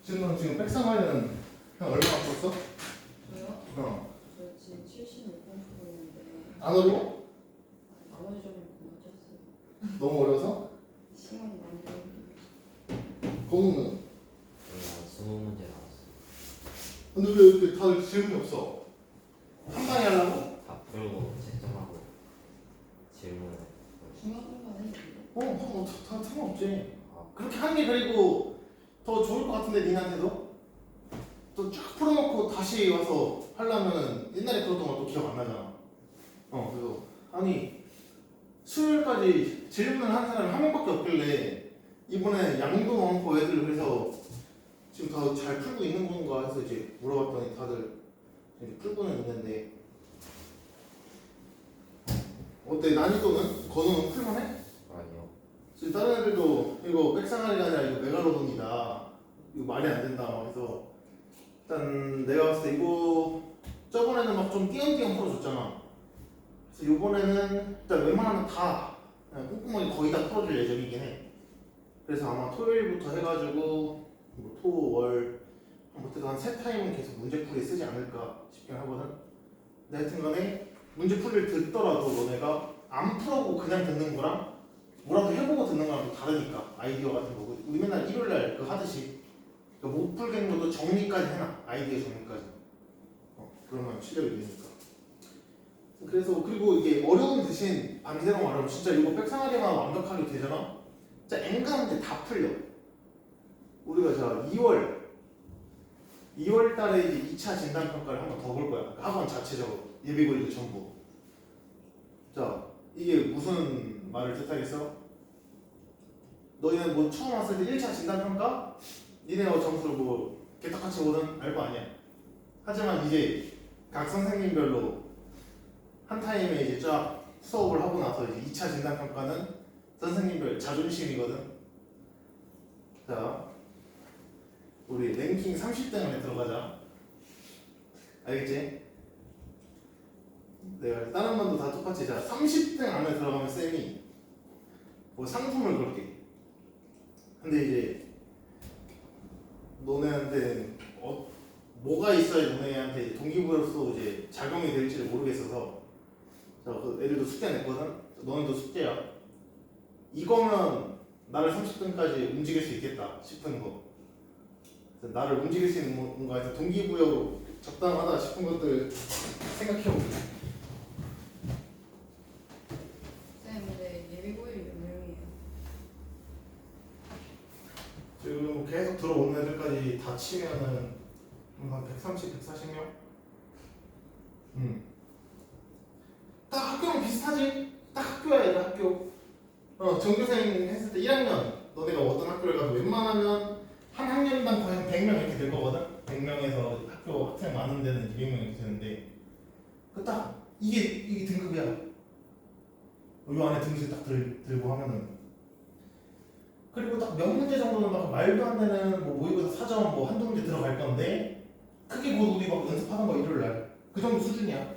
지금 지금 백상하려는 형 얼마 풀었어? 저요? 저 지금 76번 풀고 있는데 안 어려워? 나머지 점을 맞췄어요. 너무 어려워서? 시간이 많이 걸리는데. 거는 저희가 20문제 나왔어요. 근데 왜 이렇게 다들 질문이 없어? 한 방에 하려고? 다 풀고 채점하고 질문을 중학교 가네. 다 상관없지. 아, 그렇게 하는 게 그리고 더 좋을 것 같은데 니한테도? 또 쫙 풀어놓고 다시 와서 하려면 옛날에 그랬던 거 또 기억 안 나잖아. 그래서 아니 수요일까지 질문을 한 사람이 한 명밖에 없길래 이번에 양도 많고 애들 그래서 지금 다 잘 풀고 있는 건가 해서 이제 물어봤더니 다들 이제 풀고는 있는데 어때 난이도는? 건우는 풀만해? 아니요. 지금 다른 애들도 이거 백상아리가 아니라 이거 메갈로돈이다 이거 말이 안 된다 막 해서 일단 내가 봤을 때 이거 저번에는 막 좀 띄엄띄엄 풀어줬잖아. 그래서 이번에는 일단 웬만하면 다 그냥 꼼꼼하게 거의 다 풀어줄 예정이긴 해. 그래서 아마 토요일부터 해가지고 뭐 토, 월 아무튼 한 3타임은 계속 문제풀이 쓰지 않을까 싶긴 하거든. 근데 하여튼간에 문제풀이를 듣더라도 너네가 안 풀어보고 그냥 듣는 거랑 뭐라도 해보고 듣는 거랑 또 다르니까 아이디어 같은 거 우리 맨날 일요일날 그거 하듯이 그러니까 못 풀겠는 것도 정리까지 해놔. 아이디어 정리까지. 그러면 실력이 되니까. 그래서 그리고 이게 어려운 대신 반대로 말하면 진짜 이거 백상아리만 완벽하게 되잖아. 진짜 N가 문제 다 풀려. 우리가 자 2월 달에 이제 2차 진단평가를 한 번 더 볼 거야. 그러니까 학원 자체적으로 예비고일도 전부. 자 이게 무슨 말을 뜻하겠어? 너희는 뭐 처음 왔을 때 1차 진단평가? 니네가 점수를 뭐 개떡같이 오든 알 거 아니야. 하지만 이제 각 선생님별로 한 타임에 이제 쫙 수업을 하고 나서 이제 2차 진단평가는 선생님별 자존심이거든. 자 우리 랭킹 30등 안에 들어가자. 알겠지? 내가 다른 반도 다 똑같이 자 30등 안에 들어가면 쌤이 뭐 상품을 걸게. 근데 이제 너네한테 뭐가 있어야 너네한테 동기부여로서 이제 작용이 될지를 모르겠어서 자 그 애들도 숙제 냈거든. 너네도 숙제야. 이거면 나를 30등까지 움직일 수 있겠다 싶은 거. 나를 움직일 수 있는 뭔가 동기부여로 적당하다 싶은 것들 생각해보고. 쌤 근데 예비고일 몇 명이에요? 지금 계속 들어오는 애들까지 다 치면은 한 130, 140명? 딱 학교랑 비슷하지? 딱 학교야 얘가 학교. 전교생 했을 때 1학년 너네가 어떤 학교를 가도 웬만하면 한 학년당 거의 한 100명 이렇게 될 거거든? 100명에서 학교 학생 많은 데는 200명 이렇게 되는데 그 딱 이게 등급이야. 요 안에 등급이 딱 들고 하면은 그리고 딱 몇 문제 정도는 막 말도 안 되는 뭐 모의고사 사전 뭐 한두 문제 들어갈 건데 그게 곧 우리 막 연습하는 거 일요일 날 그 정도 수준이야.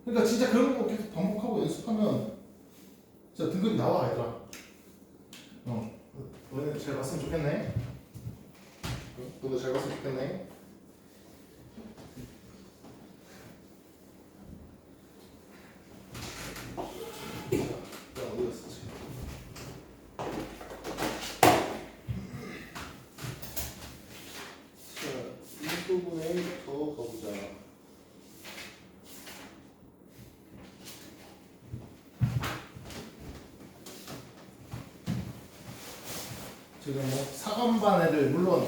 그러니까 진짜 그런 거 계속 반복하고 연습하면 진짜 등급이 나와 얘들아. 너네 잘 봤으면 좋겠네. 너도 잘 봤으면 좋겠네. 자, 어디 갔었지? 자, 이 부분에 더 가보자. 지금 뭐 사관반 애들 물론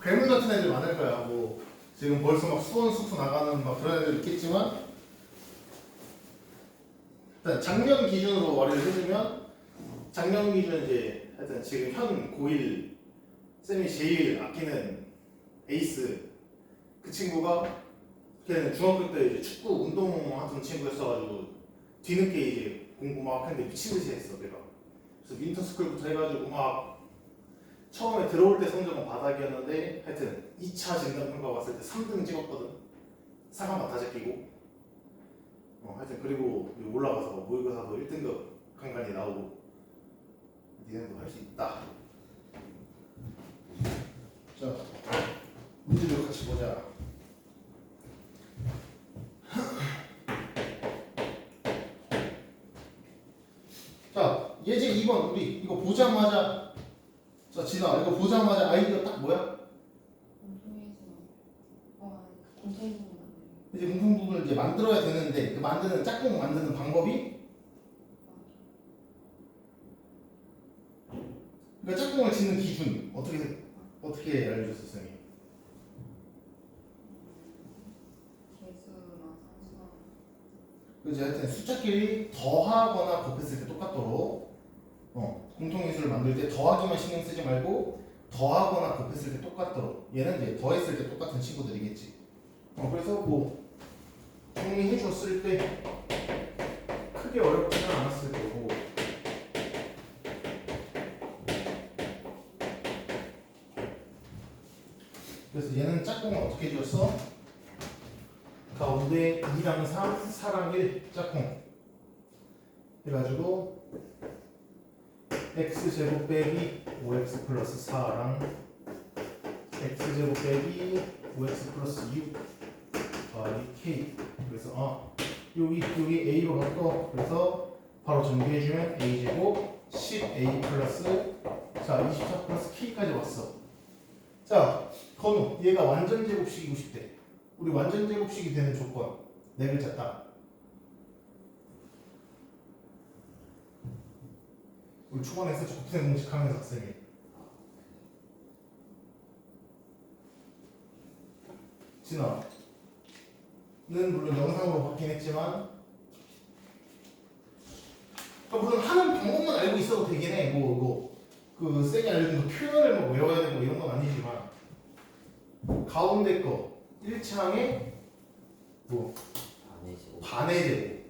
괴물 같은 애들 많을 거야. 뭐 지금 벌써 막 수원 숙소 나가는 막 그런 애들 있겠지만 일단 작년 기준으로 말을 해주면 작년 기준 이제 하여튼 지금 현 고1 쌤이 제일 아끼는 에이스 그 친구가 걔는 중학교 때 이제 축구 운동하던 친구였어가지고 뒤늦게 이제 공부 막 했는데 미친 듯이 했어 내가. 그래서 윈터스쿨부터 해가지고 막 처음에 들어올 때 성적은 바닥이었는데 하여튼 2차 진단평가 왔을 때 3등 찍었거든. 사과만 다 제끼고 하여튼 그리고 올라가서 모의고사도 1등급 간간히 나오고 니네도 할 수 있다. 자 그렇지 보자. 자, 예제 2번 우리 이거 보자마자 자 진아 이거 보자마자 아이디어 딱 뭐야? 공통에서 공통에서 만드는 이제 공통 부분을 이제 만들어야 되는데 그 만드는 짝꿍 만드는 방법이 그러니까 짝꿍을 짓는 기준 어떻게 알려줬어 쌤이? 개수나 상수나 그지 하여튼 숫자끼리 더하거나 곱했을 때 똑같도록 공통인수를 만들 때 더하기만 신경 쓰지 말고 더하거나 곱했을 때 똑같도록 얘는 이제 더했을 때 똑같은 친구들이겠지. 그래서 뭐 정리해 줬을 때 크게 어렵지는 않았을 거고. 그래서 얘는 짝꿍을 어떻게 지었어? 가운데 2랑 3, 4랑 1 짝꿍 해가지고 x제곱 빼기 5x 플러스 4랑 x제곱 빼기 5x 플러스 6 더하기 k. 그래서 여기 a로 바꿔. 그래서 바로 정리해주면 a제곱 10a 플러스 자 24 플러스 k까지 왔어. 자 건우 얘가 완전 제곱식이고 싶대. 우리 완전 제곱식이 되는 조건 네 글자 딱. 우리 초반에 했었죠. 곱셈 공식 하면서 학생이 진아 는 물론 영상으로 받긴 했지만 그러니까 물론 하는 방법만 알고 있어도 되긴 해. 그 쌤이 알려준 그 표현을 뭐 외워야 되고 이런 건 아니지만 가운데 거 1차항에 뭐 반의 제곱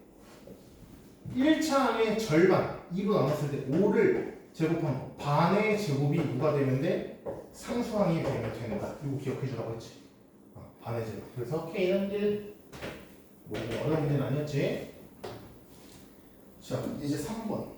1차항의 절반 2로 나눴을 때 5를 제곱한 거 반의 제곱이 누가 되면 돼? 상수항이 되면 된다. 이거 기억해 주라고 했지. 반의 제곱. 그래서 K는 1 뭐 어려운 문제는 아니었지. 자 이제 3번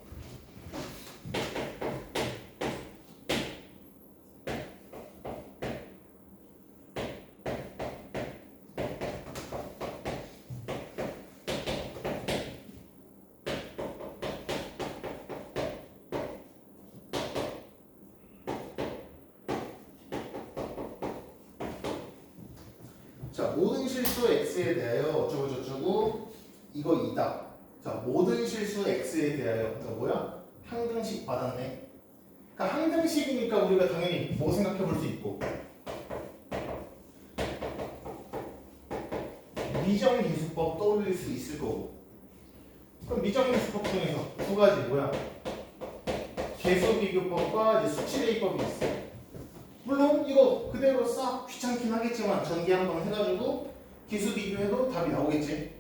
자 모든 실수 x에 대하여 어쩌고 저쩌고 이거 2다. 자 모든 실수 x에 대하여 그러니까 뭐야? 항등식 받았네. 그러니까 항등식이니까 우리가 당연히 뭐 생각해 볼 수 있고 미정계수법 떠올릴 수 있을 거고. 그럼 미정계수법 중에서 두 가지 뭐야? 계수비교법과 이제 수치대입법이 있어. 물론 이거 그대로 싹 귀찮긴 하겠지만 전개 한번 해가지고 기수 비교해도 답이 나오겠지.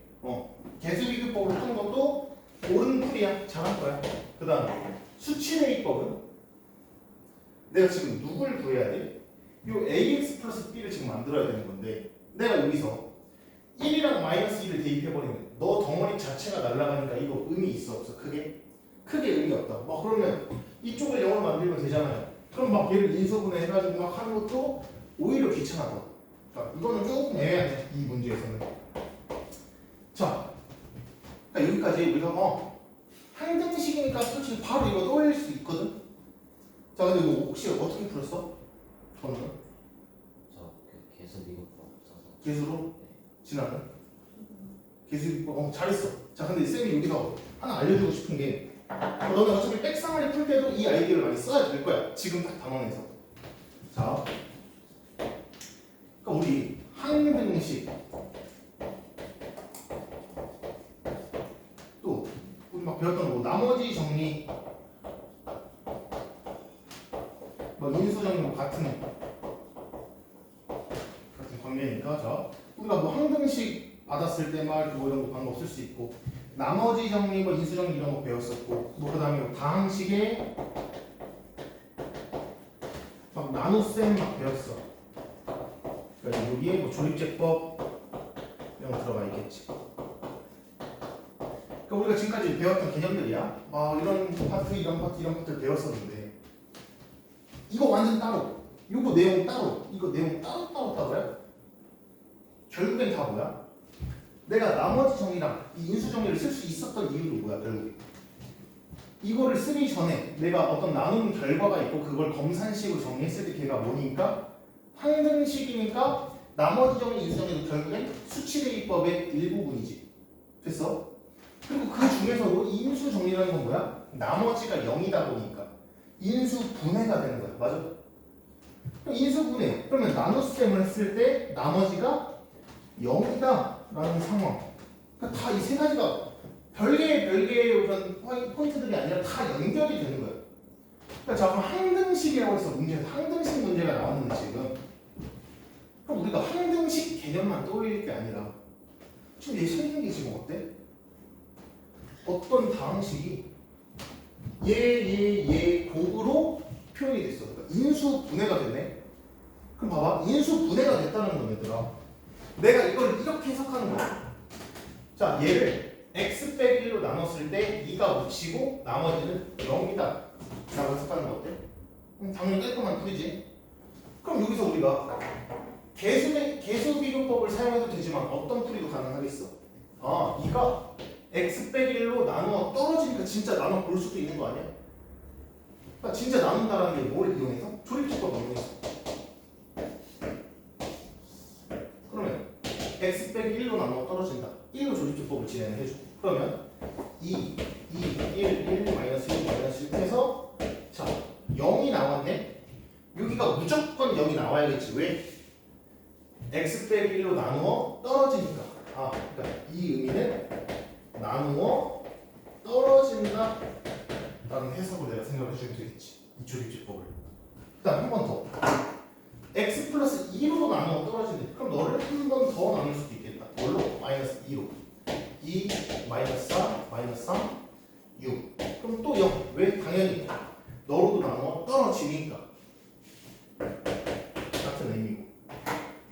개수비교법을 하는 것도 옳은 풀이야. 잘할 거야. 그 다음 수치대입법은 내가 지금 누굴 구해야 돼? 요 ax 플러스 b를 지금 만들어야 되는 건데 내가 여기서 1이랑 마이너스 1을 대입해버리면 너 덩어리 자체가 날아가니까 이거 의미 있어 없어? 크게 의미 없다. 막 그러면 이쪽을 0을 만들면 되잖아요. 그럼 막 얘를 인수분해 해가지고 막 하는 것도 오히려 귀찮아져. 그러니까 이거는 조금 애매하네 이 문제에서는. 자, 그러니까 여기까지 우리가 항등식이니까 솔직히 바로 이거 떠올릴 수 있거든. 자, 근데 이거 혹시 어떻게 풀었어? 저는 계수비교법 없어서 계수로 지나는 계수 잘했어. 자, 근데 쌤이 여기서 하나 알려주고 싶은 게 너는 어차피 백상을 풀 때도 이 아이디어를 많이 써야 될 거야. 지금 딱 단원에서. 자, 그러니까 우리 항등식 또 우리 막 배웠던 거 나머지 정리 뭐 인수 정리 뭐 같은 관계니까 자 우리가 뭐 항등식 받았을 때 막 뭐 이런 거 방법 쓸 수 있고 나머지 정리 뭐 인수 정리 이런 거 배웠었고 뭐 그다음에 다항식에 막 나눗셈 막 배웠어. 그러니까 여기에 뭐 조립제법 이런 거 들어가 있겠지. 그러니까 우리가 지금까지 배웠던 개념들이야. 이런 파트 이런 파트를 배웠었는데 이거 완전 따로, 이거 내용 따로, 이거 내용 따로야. 결국엔 다 뭐야? 내가 나머지 정의랑 이 인수 정의를 쓸 수 있었던 이유도 뭐야 결국에? 이거를 쓰기 전에 내가 어떤 나눈 결과가 있고 그걸 검산식으로 정리했을 때 걔가 뭐니까 항등식이니까 나머지 정의, 인수 정의도 결국엔 수치대입법의 일부분이지. 됐어? 그리고 그 중에서도 인수 정리라는 건 뭐야? 나머지가 0이다 보니까 인수 분해가 되는 거야. 맞아? 그럼 인수 분해. 그러면 나눗셈을 했을 때 나머지가 0이다 라는 상황. 그러니까 다 이 세 가지가 별개의 그런 포인트들이 아니라 다 연결이 되는 거예요. 그러니까 자, 그럼 항등식이라고 해서 문제에서 항등식 문제가 나왔는데 지금 그럼 우리가 항등식 개념만 떠올릴 게 아니라 지금 얘 생긴 게 지금 어때? 어떤 다항식이 얘 곱으로 표현이 됐어. 그러니까 인수 분해가 됐네. 그럼 봐봐, 인수 분해가 됐다는 건 얘들아, 내가 이걸 이렇게 해석하는 거야. 자, 얘를 x 빼기 1로 나눴을 때 2가 묻히고 나머지는 0이다 라고 해석하는 거 어때? 당연히 깔끔한 풀이지. 그럼 여기서 우리가 개수 비교법을 사용해도 되지만 어떤 풀이도 가능하겠어? 아, 2가 x 빼기 1로 나누어 떨어지니까 진짜 나눠 볼 수도 있는 거 아니야? 그러니까 진짜 나눈다라는 게 뭘 이용해서? 조립집법 이용해서. 그러면 x 빼기 1로 나누어 떨어진다. 1로 조립집법을 진행을 해줘. 그러면 2, 1 마이너스 1 마이너스 1 해서 자 0이 나왔네. 여기가 무조건 0이 나와야겠지. 왜? x 빼기 1로 나누어 떨어지니까. 아, 그러니까 이 의미는 나누어 떨어진다 라는 해석을 내가 생각해 주면 되겠지. 이 조립집법을. 일단 한 번 더. x 플러스 2로 나누어 떨어진대. 그럼 너를 한 번 더 나눌 수도 있겠다. 뭘로? 마이너스 2로. 2 마이너스 4 마이너스 3 6. 그럼 또 0. 왜? 당연히 너로도 나누어 떨어지니까. 같은 의미고.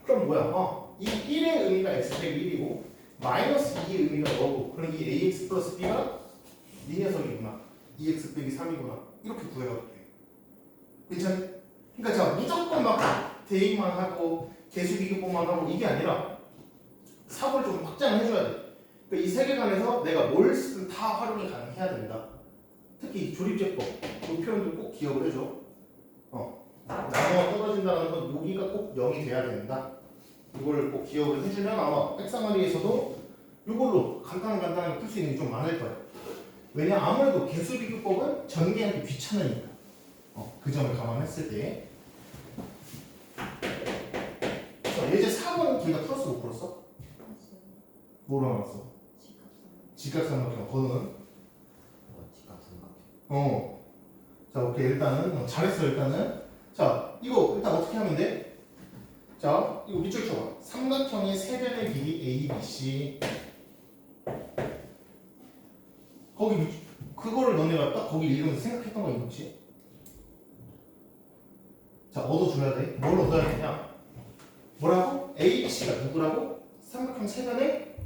그럼 뭐야? 이 1의 의미가 x 빼기 1이고 마이너스 2의 의미가 너고, 그럼 이 ax 플러스 b가 네 녀석이구나. 2x 빼기 3이구나. 이렇게 구해가도 돼. 괜찮니? 그러니까 자, 무조건 막 대입만 하고 개수 비교법만 하고 이게 아니라 사고를 좀 확장을 해줘야 돼. 그러니까 이 세계관에서 내가 뭘 쓰든 다 활용이 가능해야 된다. 특히 조립제법 그 표현도 꼭 기억을 해줘. 나눠 떨어진다는 건 여기가 꼭 0이 돼야 된다. 이걸 꼭 기억을 해주면 아마 백상아리에서도 이걸로 간단하게 풀 수 있는 게 좀 많을 거야. 왜냐, 아무래도 개수 비교법은 전개하기 귀찮으니까. 그 점을 감안했을 때. 자, 예제 4번은 걔가 풀었어, 못 풀었어? 뭐로 나왔어? 직각삼각형. 번호는? 직각삼각형. 자, 오케이. 일단은 잘했어. 일단은 자, 이거 일단 어떻게 하면 돼? 자, 이거 밑줄 쳐봐. 삼각형의 세변의 길이 A, B, C. 거기 그거를 너네가 딱 거기 읽으면서 생각했던 거 있지? 자, 얻어줘야 돼. 뭘 얻어야 되냐? 뭐라고? A, B, C가 누구라고? 삼각형 세변의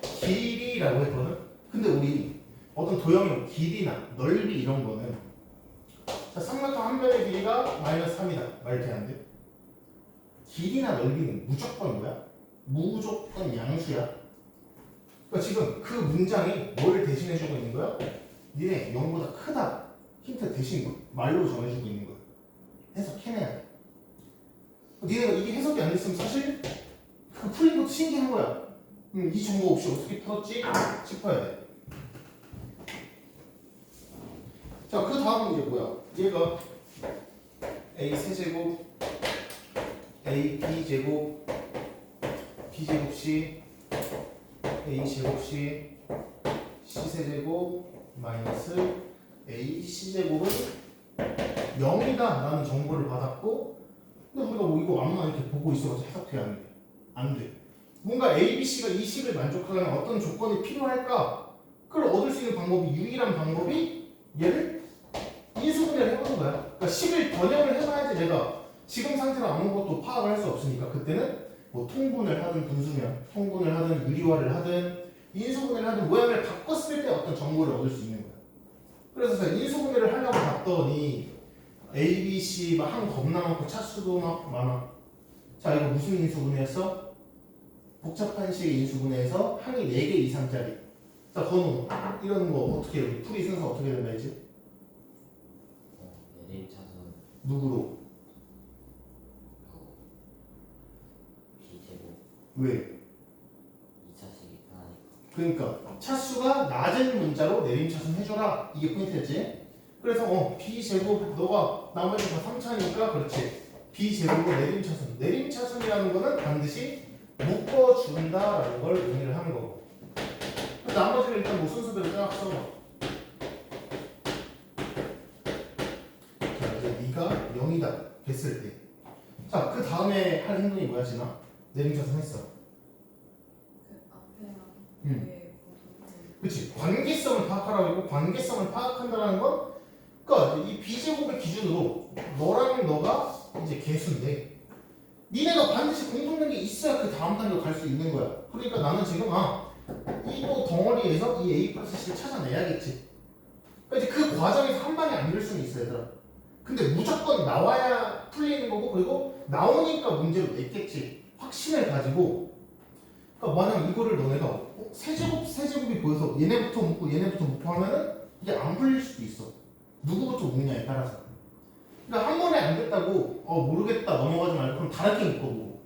길이라고 했거든. 근데 우리 어떤 도형의 길이나 넓이 이런 거는, 자, 삼각형 한 변의 길이가 마이너스 3이다. 말 이렇게 안 돼. 길이나 넓이는 무조건 뭐야? 무조건 양수야. 그러니까 지금 그 문장이 뭘 대신해주고 있는 거야? 니네 0보다 크다. 힌트 대신 말로 전해주고 있는 거야. 해석해내야 돼. 니네가 이게 해석이 안 됐으면 사실 그 풀린 것도 신기한 거야. 이 정보 없이 어떻게 풀었지? 싶어야 돼. 자, 그 다음은 이제 뭐야? 얘가 a 세제곱 a b제곱 b제곱 c a 제곱 c c 세제곱 마이너스 a c제곱은 0이다 라는 정보를 받았고, 근데 우리가 뭐 이거 아무나 이렇게 보고 있어서 해석해야 안 돼. 안 돼. 뭔가 a, b, c가 이 식을 만족하려면 어떤 조건이 필요할까? 그걸 얻을 수 있는 방법이, 유일한 방법이 얘를 인수분해를 해보는 거야. 그러니까 식을 변형을 해봐야지 내가 지금 상태로 아무것도 파악을 할 수 없으니까 그때는 뭐 통분을 하든 분수면 통분을 하든 유리화를 하든 인수분해를 하든 모양을 바꿨을 때 어떤 정보를 얻을 수 있는 거야. 그래서 제가 인수분해를 하려고 봤더니 A, B, C 막 한 겁나 많고 차수도 막 많아. 자, 이거 무슨 인수분해였어? 복잡한 식의 인수분해에서 항이 4개 이상짜리. 자, 건우 이런 거 어떻게 우리 풀이 순서 어떻게 된다 했지? 내림차순 누구로? B제곱 왜? 2차식이 편하니까. 그러니까 차수가 낮은 문자로 내림차순 해줘라. 이게 포인트였지. 그래서 B제곱 너가 나머지 다 3차니까 그렇지. B제곱으로 내림차순. 내림차순이라는 거는 반드시 묶어준다라는 걸 의미를 하는 거고. 나머지는 일단 뭐 순서대로 쫙 써. 자, 이제 네가 0이다 됐을 때. 자, 그 다음에 할 행동이 뭐야, 진아? 내림차순 했어. 그 앞에랑 음. 뒤에 보통 그치? 관계성을 파악하라고 했고, 관계성을 파악한다는 건, 그니까 이 B제곱의 기준으로 너랑 너가 이제 개수인데, 니네가 반드시 공통된 게 있어야 그 다음 단계로 갈 수 있는 거야. 그러니까 나는 지금, 이거 덩어리에서 이 A 플러스 C를 찾아내야겠지. 그러니까 이제 그 과정에서 한 방에 안 될 수는 있어, 얘들아. 근데 무조건 나와야 풀리는 거고, 그리고 나오니까 문제로 냈겠지. 확신을 가지고. 그러니까 만약 이거를 너네가 세제곱이 보여서 얘네부터 묶고 얘네부터 묶고 하면은 이게 안 풀릴 수도 있어. 누구부터 묶냐에 따라서. 그러니까 한 번에 안 됐다고 모르겠다 넘어가지 말고 그럼 다르게 묶고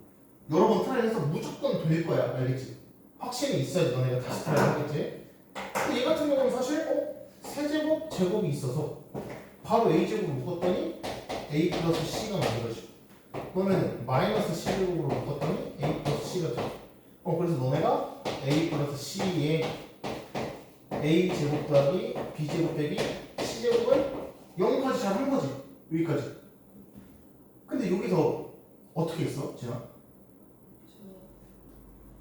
여러 번 트라이 해서 무조건 될 거야. 알겠지? 확신이 있어야지 너네가 다시 트라이 하겠지? 근데 얘 같은 경우는 사실 세제곱 제곱이 있어서 바로 A제곱으로 묶었더니 A 플러스 C가 만들어지고 그러면 마이너스 C제곱으로 묶었더니 A 플러스 C가 돼. 그래서 너네가 A 플러스 C에 A 제곱 더하기 B 제곱 빼기 C 제곱을 0까지 잘 한 거지. 여기까지. 근데 여기서 어떻게 했어, 지나? 저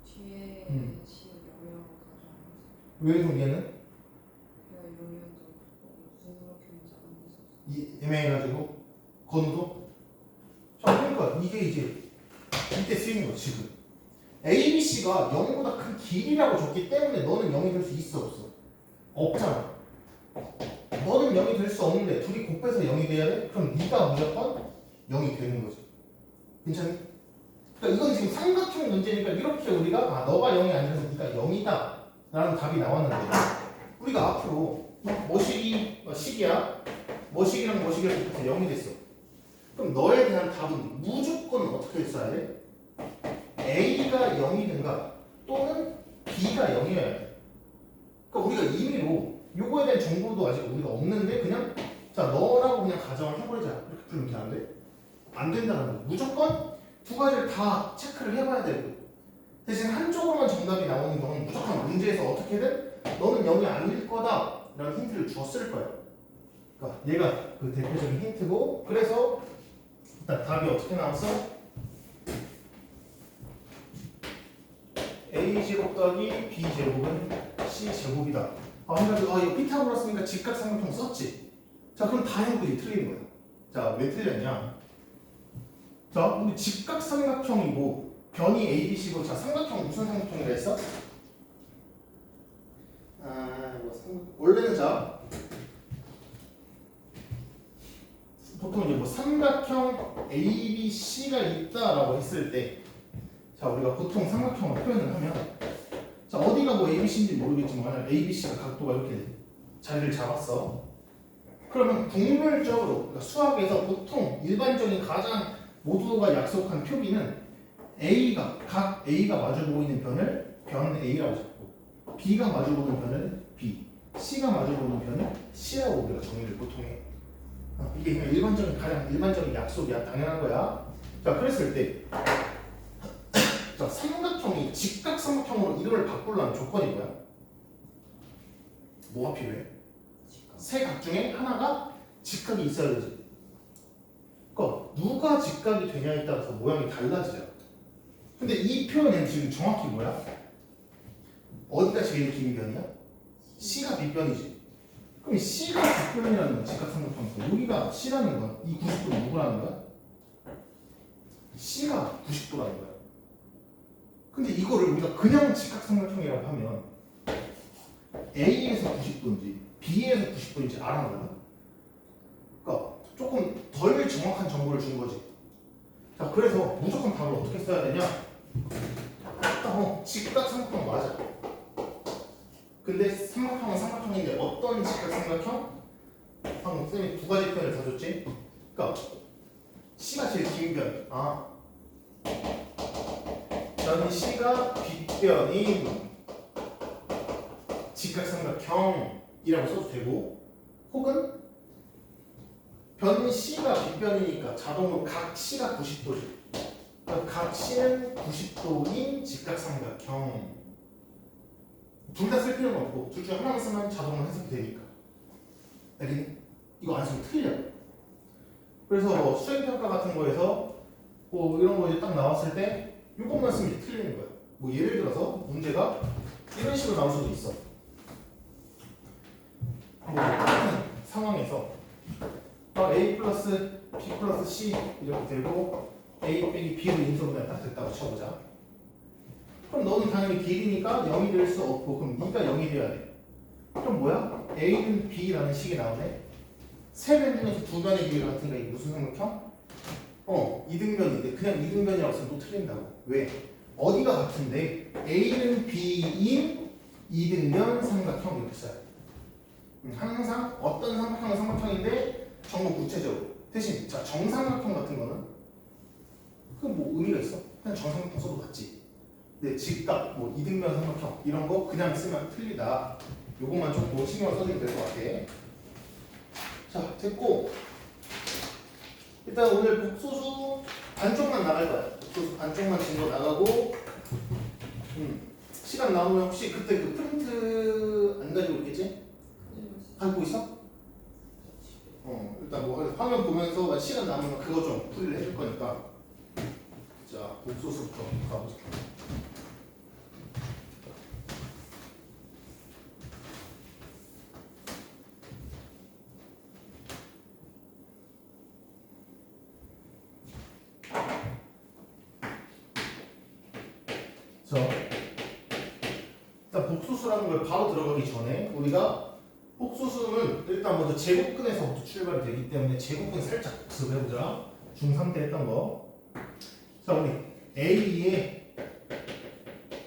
뒤에 시 0이라고 가져왔어요. 왜 그럼 얘는 걔가 0이어도 무슨 생각했는지 안 있었어요. 애매해가지고 건우도? 자, 그러니까 이게 이제 이때 쓰이는 거 지금. A, B, C가 0보다 큰 길이라고 줬기 때문에 너는 0이 될 수 있어 없어? 없잖아. 너는 0이 될 수 없는데 둘이 곱해서 0이 돼야 돼? 그럼 네가 무조건 0이 되는 거지. 괜찮니? 그러니까 이건 지금 삼각형 문제니까 이렇게 우리가 너가 0이 아니라서 네가 0이다 라는 답이 나왔는데 우리가 앞으로 식이야? 식이랑 식이랑 곱해서 0이 됐어. 그럼 너에 대한 답은 무조건 어떻게 써야 돼? A가 0이든가 또는 B가 0이어야 돼. 그러니까 우리가 임의로 요거에 대한 정보도 아직 우리가 없는데 그냥 자 너라고 그냥 가정을 해버리자 이렇게 풀면 이렇게 안 돼? 안 된다는 거야. 무조건 두 가지를 다 체크를 해봐야 되고 대신 한쪽으로만 정답이 나오는 경우는 무조건 문제에서 어떻게든 너는 0이 아닐 거다 라는 힌트를 줬을 거야. 그러니까 얘가 그 대표적인 힌트고 그래서 일단 답이 어떻게 나왔어? A제곱 더하기 B제곱은 C제곱이다. 이거 피타고라스니까 직각삼각형 썼지? 자, 그럼 당연히 틀리는 거야. 자, 왜 틀렸냐? 자, 우리 직각삼각형이고 변이 ABC고 자, 삼각형 무슨 삼각형이라 했어? 원래는 자 보통 이제 뭐 삼각형 ABC가 있다라고 했을 때 자, 우리가 보통 삼각형을 표현을 하면 자, 어디가 뭐 ABC인지 모르겠지만 ABC가 각도가 이렇게 자리를 잡았어. 그러면 국룰적으로 그러니까 수학에서 보통 일반적인 가장 모두가 약속한 표기는 각 A가 마주보고 있는 변 A라고 잡고 B가 마주보는 변을 B, C가 마주보는 변을 C라고 우리가 정의를 보통 해. 이게 그냥 가장 일반적인 약속이야. 당연한 거야. 자, 그랬을 때 자, 삼각형이 직각삼각형으로 이름을 바꾸려는 조건이 뭐야? 뭐가 필요해? 세 각 중에 하나가 직각이 있어야 되지. 그러니까 누가 직각이 되냐에 따라서 모양이 달라지잖아. 근데 이 표현은 지금 정확히 뭐야? 어디가 제일 긴 변이야? C가 빗변이지. 그럼 C가 빗변이라는 건 직각삼각형에서 여기가 C라는 건 이 90도는 누구라는 거야? C가 90도라는 거야. 근데 이거를 우리가 그냥 직각삼각형이라고 하면 A에서 90도인지 B에서 90도인지 알아내나? 그러니까 조금 덜 정확한 정보를 준 거지. 자, 그래서 무조건 답을 어떻게 써야 되냐? 직각 삼각형 맞아. 근데 삼각형은 삼각형인데 어떤 직각 삼각형? 방금 쌤이 두 가지 편을 다 줬지? 그러니까 C가 제일 긴 변. 전 C가 빗변인 직각삼각형이라고 써도 되고, 혹은 변 C가 빗변이니까 자동으로 각 C가 90도지. 그러니까 각 C는 90도인 직각삼각형. 둘 다 쓸 필요는 없고 둘 중에 하나만 쓰면 자동으로 해석이 되니까. 알겠니? 이거 안 쓰면 틀려. 그래서 수행평가 같은 거에서 뭐 이런 거 이제 딱 나왔을 때 이것만 쓰면 이제 틀리는 거야. 뭐 예를 들어서 문제가 이런 식으로 나올 수도 있어. 뭐 같은 상황에서 A 플러스 B 플러스 C 이렇게 되고 A 빼기 B로 인수분해 딱 됐다고 쳐보자. 그럼 너는 당연히 길이니까 0이 될 수 없고, 그럼 네가 0이 돼야 돼. 그럼 뭐야? A는 B라는 식이 나오네. 세 변 중에서 두 변의 길이 같은 게 무슨 삼각형? 이등변인데 그냥 이등변이라고 쓰면 또 틀린다고. 왜? 어디가 같은데 A는 B인 이등변 삼각형 이렇게 써요. 항상 어떤 삼각형은 삼각형인데 정보 구체적으로. 대신 자 정삼각형 같은 거는 그 뭐 의미가 있어? 그냥 정삼각형 써도 맞지. 근데 직각, 뭐 이등변 삼각형 이런 거 그냥 쓰면 틀리다. 요것만 좀 뭐 신경 써주면 될 것 같아. 자 됐고, 일단 오늘 복소수 반쪽만 나갈 거야. 복소수 반쪽만 증거 나가고, 시간 나오면 혹시 그때 그 프린트 안 가지고 있겠지? 가지고 있어? 일단 뭐 화면 보면서 시간 남으면 그거 좀 풀이를 해줄 거니까. 자 복소수부터 가보자. 일단 복소수라는 걸 바로 들어가기 전에 우리가 복소수는 일단 먼저 제곱근에서부터 출발이 되기 때문에 제곱근 살짝 복습해보자. 중3 때 했던 거. 자 우리 A의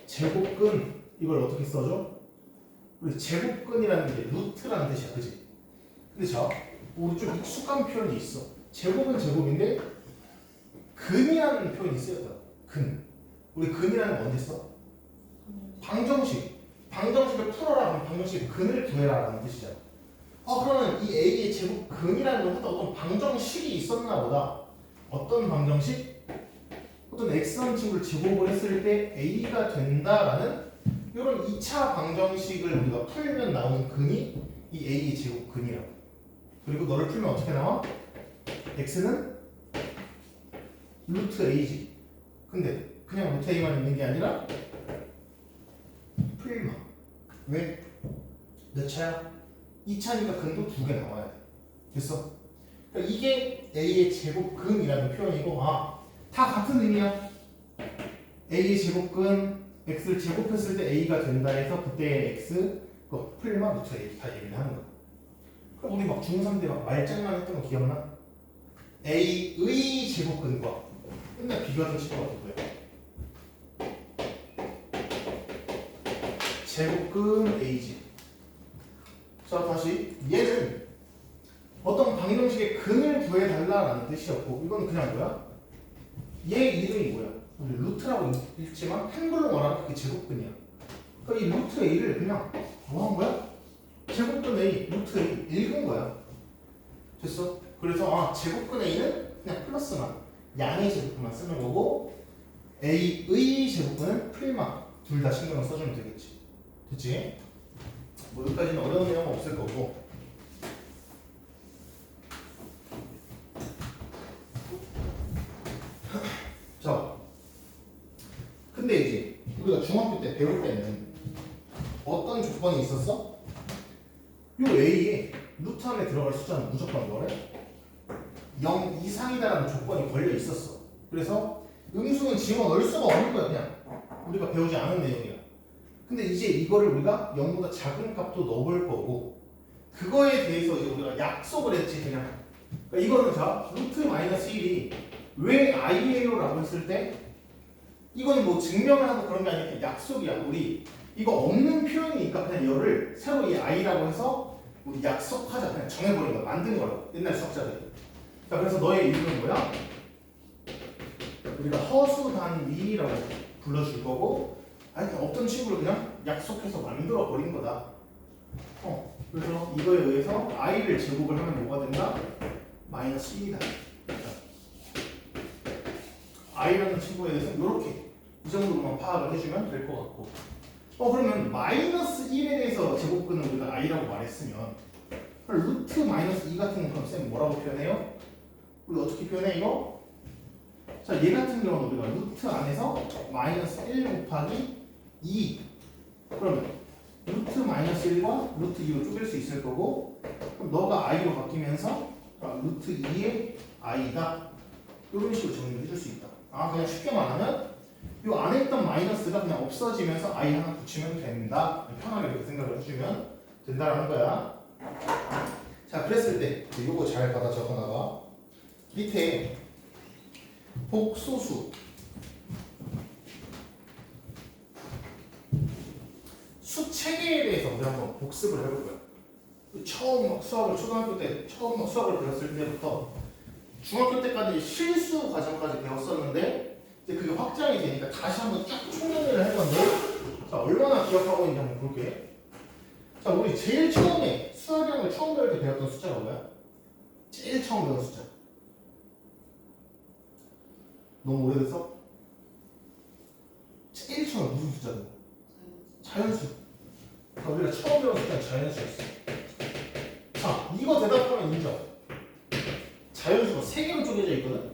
제곱근 이걸 어떻게 써줘? 우리 제곱근이라는 게 루트라는 뜻이야, 그지? 근데 자 우리 좀 익숙한 표현이 있어. 제곱은 제곱인데 근이라는 표현이 쓰였다. 근. 우리 근이라는 건 언제 써? 방정식. 방정식을 풀어라 그럼 방정식의 근을 구해라 라는 뜻이잖아. 그러면 이 A의 제곱 근이라는 건 어떤 방정식이 있었나 보다. 어떤 방정식? 어떤 x라는 친구를 제곱을 했을 때 A가 된다라는 이런 2차 방정식을 우리가 풀면 나오는 근이 이 A의 제곱 근이라고. 그리고 너를 풀면 어떻게 나와? x는 루트 A지. 근데 그냥 루트 A만 있는 게 아니라 풀마. 왜? 몇 차야? 2차니까 근도 2개 나와야 돼. 됐어? 그러니까 이게 A의 제곱근이라는 표현이고, 다 같은 의미야. A의 제곱근, X를 제곱했을 때 A가 된다 해서 그때의 X, 그 풀마 루트 A 다 얘기를 하는 거야. 그럼 우리 막 중3 때 막 말장난 했던 거 기억나? A의 제곱근과 맨날 비교하던 친구가 누구야? 제곱근 A지. 자 다시 얘는 어떤 방정식의 근을 구해달라라는 뜻이었고, 이건 그냥 뭐야? 얘 이름이 뭐야? 우리 루트라고 읽지만 한글로 말하면 그게 제곱근이야. 그러니까 이 루트 A를 그냥 뭐 한 거야? 제곱근 A, 루트 A 읽은 거야. 됐어? 그래서 제곱근 A는 그냥 플러스만 양의 제곱근만 쓰는 거고, A의 제곱근은 풀마 둘 다 신경을 써주면 되겠지. 그치? 뭐 여기까지는 어려운 내용은 없을 거고. 자, 근데 이제 우리가 중학교 때 배울 때는 어떤 조건이 있었어? 요 A에 루트 안에 들어갈 숫자는 무조건 뭐래? 0 이상이다라는 조건이 걸려 있었어. 그래서 음수는 집어넣을 수가 없는 거야. 그냥 우리가 배우지 않은 내용이야. 근데 이제 이거를 우리가 0보다 작은 값도 넣어볼 거고, 그거에 대해서 이제 우리가 약속을 했지. 그냥 그러니까 이거는 자 루트 마이너스 1이 왜 i예요? 라고 했을 때 이건 뭐 증명을 하고 그런 게 아니라 약속이야. 우리 이거 없는 표현이니까 그냥 이거를 새로 이 i라고 해서 우리 약속하자. 그냥 정해버린 거야. 만든 거라고. 옛날 수학자들이. 자, 그래서 너의 이름은 뭐야? 우리가 허수단위라고 불러줄 거고, 하여튼 없던 친구를 그냥 약속해서 만들어 버린 거다. 그래서 이거에 의해서 i를 제곱을 하면 뭐가 된다? 마이너스 1이다. i라는 친구에 대해서 이렇게 이 정도로만 파악을 해주면 될 것 같고, 그러면 마이너스 1에 대해서 제곱근을 우리가 i라고 말했으면 루트 마이너스 2 같은 건 그럼 쌤 뭐라고 표현해요? 우리 어떻게 표현해 이거? 자, 얘 같은 경우는 우리가 루트 안에서 마이너스 1 곱하기 2, 그러면 루트 마이너스 1과 루트 2로 쪼갤 수 있을 거고, 그럼 너가 i로 바뀌면서 루트 2의 i다, 이런 식으로 정리해 줄 수 있다. 그냥 쉽게 말하면 이 안에 있던 마이너스가 그냥 없어지면서 i 하나 붙이면 된다. 편하게 그렇게 생각을 해주면 된다라는 거야. 자, 그랬을 때 이거 잘 받아 적어놔봐. 밑에 복소수 수체계에 대해서 우리 한번 복습을 해볼 거야. 처음 수학을 초등학교 때 처음 수학을 배웠을 때부터 중학교 때까지 실수 과정까지 배웠었는데, 이제 그게 확장이 되니까 다시 한번 쫙 총정리를 할 건데, 자, 얼마나 기억하고 있는지 한번 볼게. 자, 우리 제일 처음에 수학량을 처음 배울 때 배웠던 숫자가 뭐야? 제일 처음 배운 숫자. 너무 오래돼서? 제일 처음 무슨 숫자고? 자연수. 자, 우리가 처음 배운 숫자는 자연수였어. 자, 이거 대답하면 인정. 자연수가 3개로 쪼개져 있거든?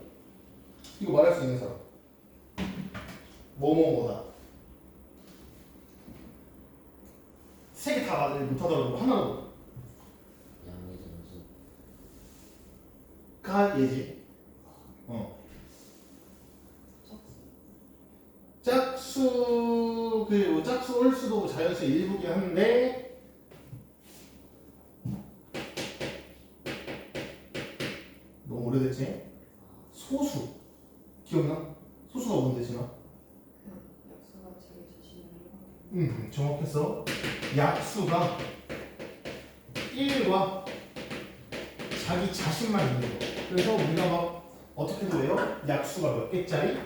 이거 말할 수 있는 사람. 뭐뭐뭐다. 3개 다 맞을 못하더라도 하나로. 양리전수. 가 얘지. 짝수, 그 짝수 홀수도 자연수의 일부긴 한데, 너무 오래됐지? 소수. 기억나? 소수가 뭔데, 지나? 약수가 자기 자신을 정확했어. 약수가 1과 자기 자신만 있는 거. 그래서 우리가 막 어떻게도 해요? 약수가 몇 개짜리?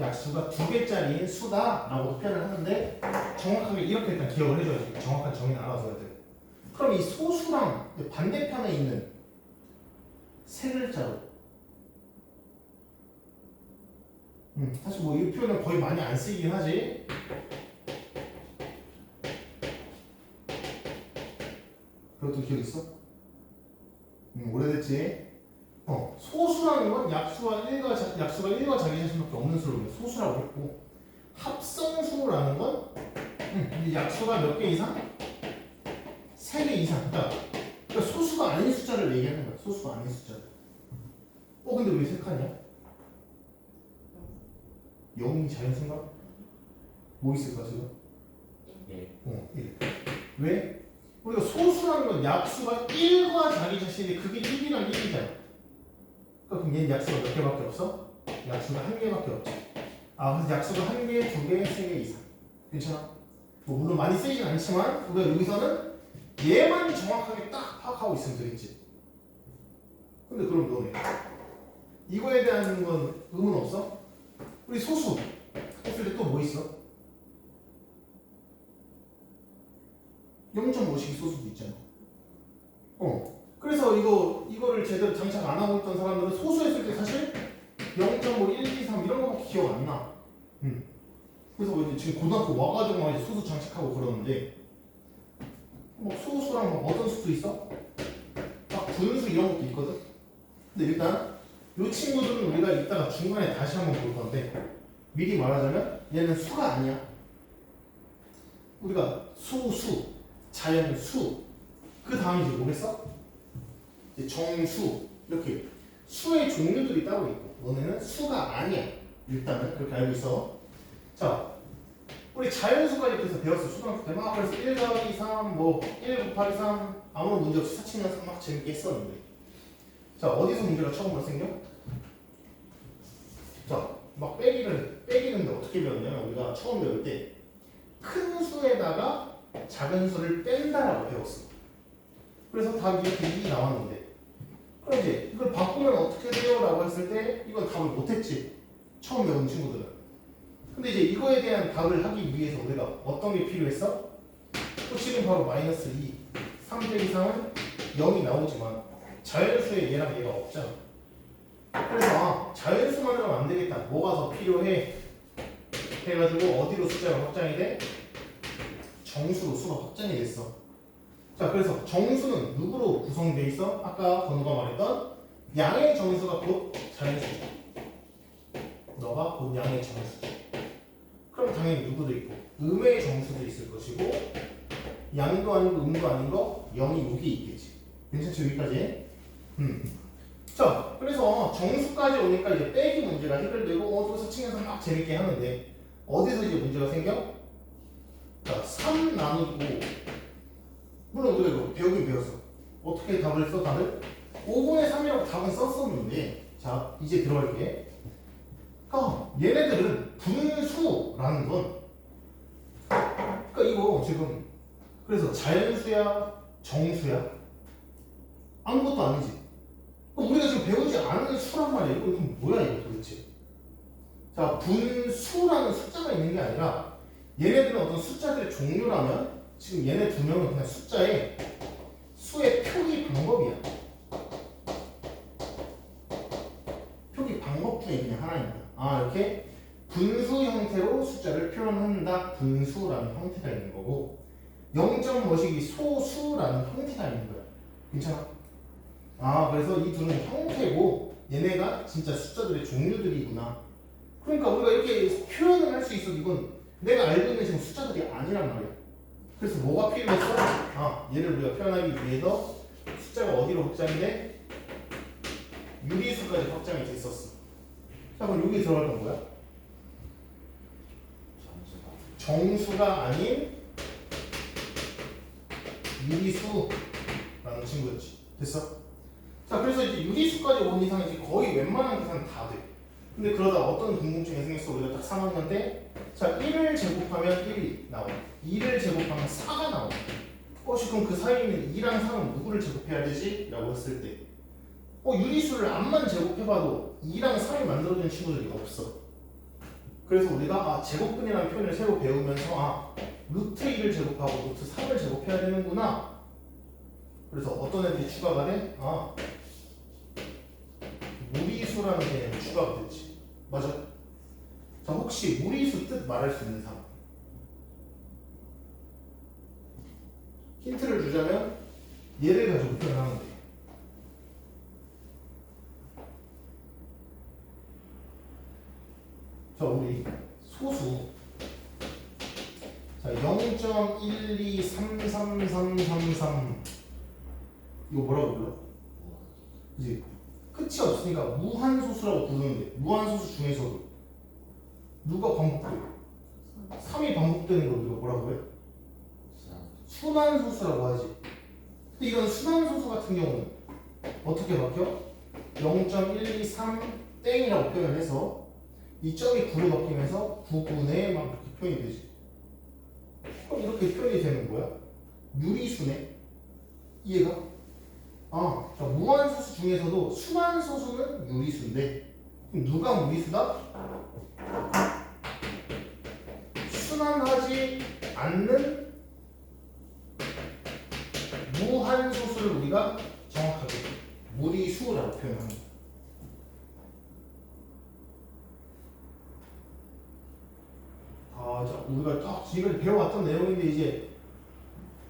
약수가 2개짜리인 수다라고 표현을 하는데, 정확하게 이렇게 일단 기억을 해줘야지. 정확한 정의는 알아서야 돼. 그럼 이 소수랑 반대편에 있는 3글자로, 사실 뭐 이 표현은 거의 많이 안 쓰이긴 하지. 그것도 기억 있어? 오래됐지. 소수라는 건 약수가 1과 자기 자신밖에 없는 수를 우리가 소수라고 했고, 합성수라는 건 이 약수가 몇 개 이상? 3개 이상. 그러니까 소수가 아닌 숫자를 얘기하는 거야. 소수가 아닌 숫자를. 근데 왜 3칸이야? 0이 자연수인가? 뭐 있을까 지금? 1. 1. 왜? 우리가 소수라는 건 약수가 1과 자기 자신이 그게 1이랑 1이잖아. 그럼 얘는 약수가 몇 개밖에 없어? 약수가 1개밖에 없지. 그래서 약수가 1개, 2개, 3개 이상. 괜찮아? 뭐 물론 많이 쓰이진 않지만 우리가 여기서는 얘만 정확하게 딱 파악하고 있으면 되겠지. 근데 그럼 너네 이거에 대한 건 의문 없어? 우리 소수 했을 때 또 뭐 있어? 0.5씩 소수도 있잖아. 그래서 이거를 제대로 장착 안 하고 있던 사람들은 소수했을 때 사실 0.5, 1, 2, 3 이런 거밖에 기억 안 나. 그래서 뭐 이제 지금 고등학교 와가지고 막 이제 소수 장착하고 그러는데, 뭐 소수랑 뭐 어떤 수도 있어? 막 분수 이런 것도 있거든. 근데 일단 이 친구들은 우리가 이따가 중간에 다시 한번 볼 건데, 미리 말하자면 얘는 수가 아니야. 우리가 소수, 자연수, 그 다음에 이제 뭐겠어? 이제 정수, 이렇게 수의 종류들이 따로 있고, 너네는 수가 아니야. 일단은 그렇게 알고 있어. 자, 우리 자연수가 이렇게 해서 배웠어. 초등학교 때 막. 그래서 1 더하기 3, 뭐 1 곱하기 3 아무런 문제 없이 사치면서 막 재밌게 했었는데, 자, 어디서 문제가 처음으로 생겨? 자, 막 빼기는데 어떻게 배웠냐면 우리가 처음 배울 때 큰 수에다가 작은 수를 뺀다라고 배웠어. 그래서 답이 이렇게 2이 나왔는데 그럼 이제 이걸 바꾸면 어떻게 돼요? 라고 했을 때 이건 답을 못했지. 처음 배운 친구들은. 근데 이제 이거에 대한 답을 하기 위해서 우리가 어떤 게 필요했어? 또 지금 바로 마이너스 2, 3 빼기 3은 0이 나오지만 자연수에 얘랑 얘가 없잖아. 그래서 자연수만 하면 안 되겠다. 뭐가 더 필요해? 해가지고 어디로 숫자가 확장이 돼? 정수로 수가 확장이 됐어. 자, 그래서 정수는 누구로 구성되어 있어? 아까 건우가 말했던 양의 정수가 곧 자연수지. 너가 곧 양의 정수지. 그럼 당연히 누구도 있고 음의 정수도 있을 것이고 양도 아니고 음도 아닌 거 0이 여기 있겠지. 괜찮죠? 여기까지? 자, 그래서 정수까지 오니까 이제 빼기 문제가 해결되고 어디서 층에서 막 재밌게 하는데 어디서 이제 문제가 생겨? 자, 3 나누고 물론 우리가 이거 배우긴 배웠어. 어떻게 답을 써? 답을? 5분의 3이라고 답은 썼었는데 자, 이제 들어갈게. 그러니까 얘네들은 분수라는 건 그러니까 이거 지금 그래서 자연수야? 정수야? 아무것도 아니지. 우리가 지금 배우지 않은 수란 말이야. 이거 뭐야 이거 도대체? 자, 분수라는 숫자가 있는 게 아니라 얘네들은 어떤 숫자들의 종류라면 지금 얘네 두 명은 그냥 숫자의 수의 표기 방법이야. 표기 방법 중에 그냥 하나입니다. 아, 이렇게 분수 형태로 숫자를 표현한다. 분수라는 형태가 있는 거고 0점 머시기 소수라는 형태가 있는 거야. 괜찮아? 아, 그래서 이 둘은 형태고 얘네가 진짜 숫자들의 종류들이구나. 그러니까 우리가 이렇게 표현을 할 수 있어. 이건 내가 알고 있는 지금 숫자들이 아니란 말이야. 그래서 뭐가 필요했어? 아, 얘를 우리가 표현하기 위해서 숫자가 어디로 확장이 돼? 유리수까지 확장이 됐었어. 자, 그럼 여기 들어갈 건 뭐야? 정수가 아닌 유리수라는 친구였지. 됐어? 자, 그래서 이제 유리수까지 온 이상 이제 거의 웬만한 계산은 다 돼. 근데 그러다 어떤 궁금증이 생겼어. 우리가 딱 3학년 때 자, 1을 제곱하면 1이 나와. 2를 제곱하면 4가 나와. 그럼 그 사이에 있는 2랑 3은 누구를 제곱해야 되지? 라고 했을 때 유리수를 암만 제곱해봐도 2랑 3이 만들어지는 친구들이 없어. 그래서 우리가 제곱근이라는 표현을 새로 배우면서 루트 2를 제곱하고 루트 3을 제곱해야 되는구나. 그래서 어떤 애들이 추가가 돼? 무리수라는 개념이 추가가 됐지. 맞아? 자, 혹시 무리수 뜻 말할 수 있는 사람? 힌트를 주자면 얘를 가지고 표현하면 돼. 자, 우리 소수 자 0.1233333 이거 뭐라고 불러? 그치? 끝이 없으니까 무한소수라고 부르는데 무한소수 중에서도 누가 반복돼요? 3이 반복되는 걸 우리가 뭐라고 해? 순환소수라고 하지. 근데 이런 순환소수 같은 경우는 어떻게 바뀌어? 0.123 땡이라고 표현해서 이 점이 9로 바뀌면서 9분의 막 이렇게 표현이 되지. 그럼 이렇게 표현이 되는 거야? 유리수네? 이해가? 자, 무한소수 중에서도 순환소수는 유리수인데 그럼 누가 무리수다? 순환하지 않는 무한소수를 우리가 정확하게 무리수라고 표현합니다. 자, 우리가 딱 지금까지 배워왔던 내용인데 이제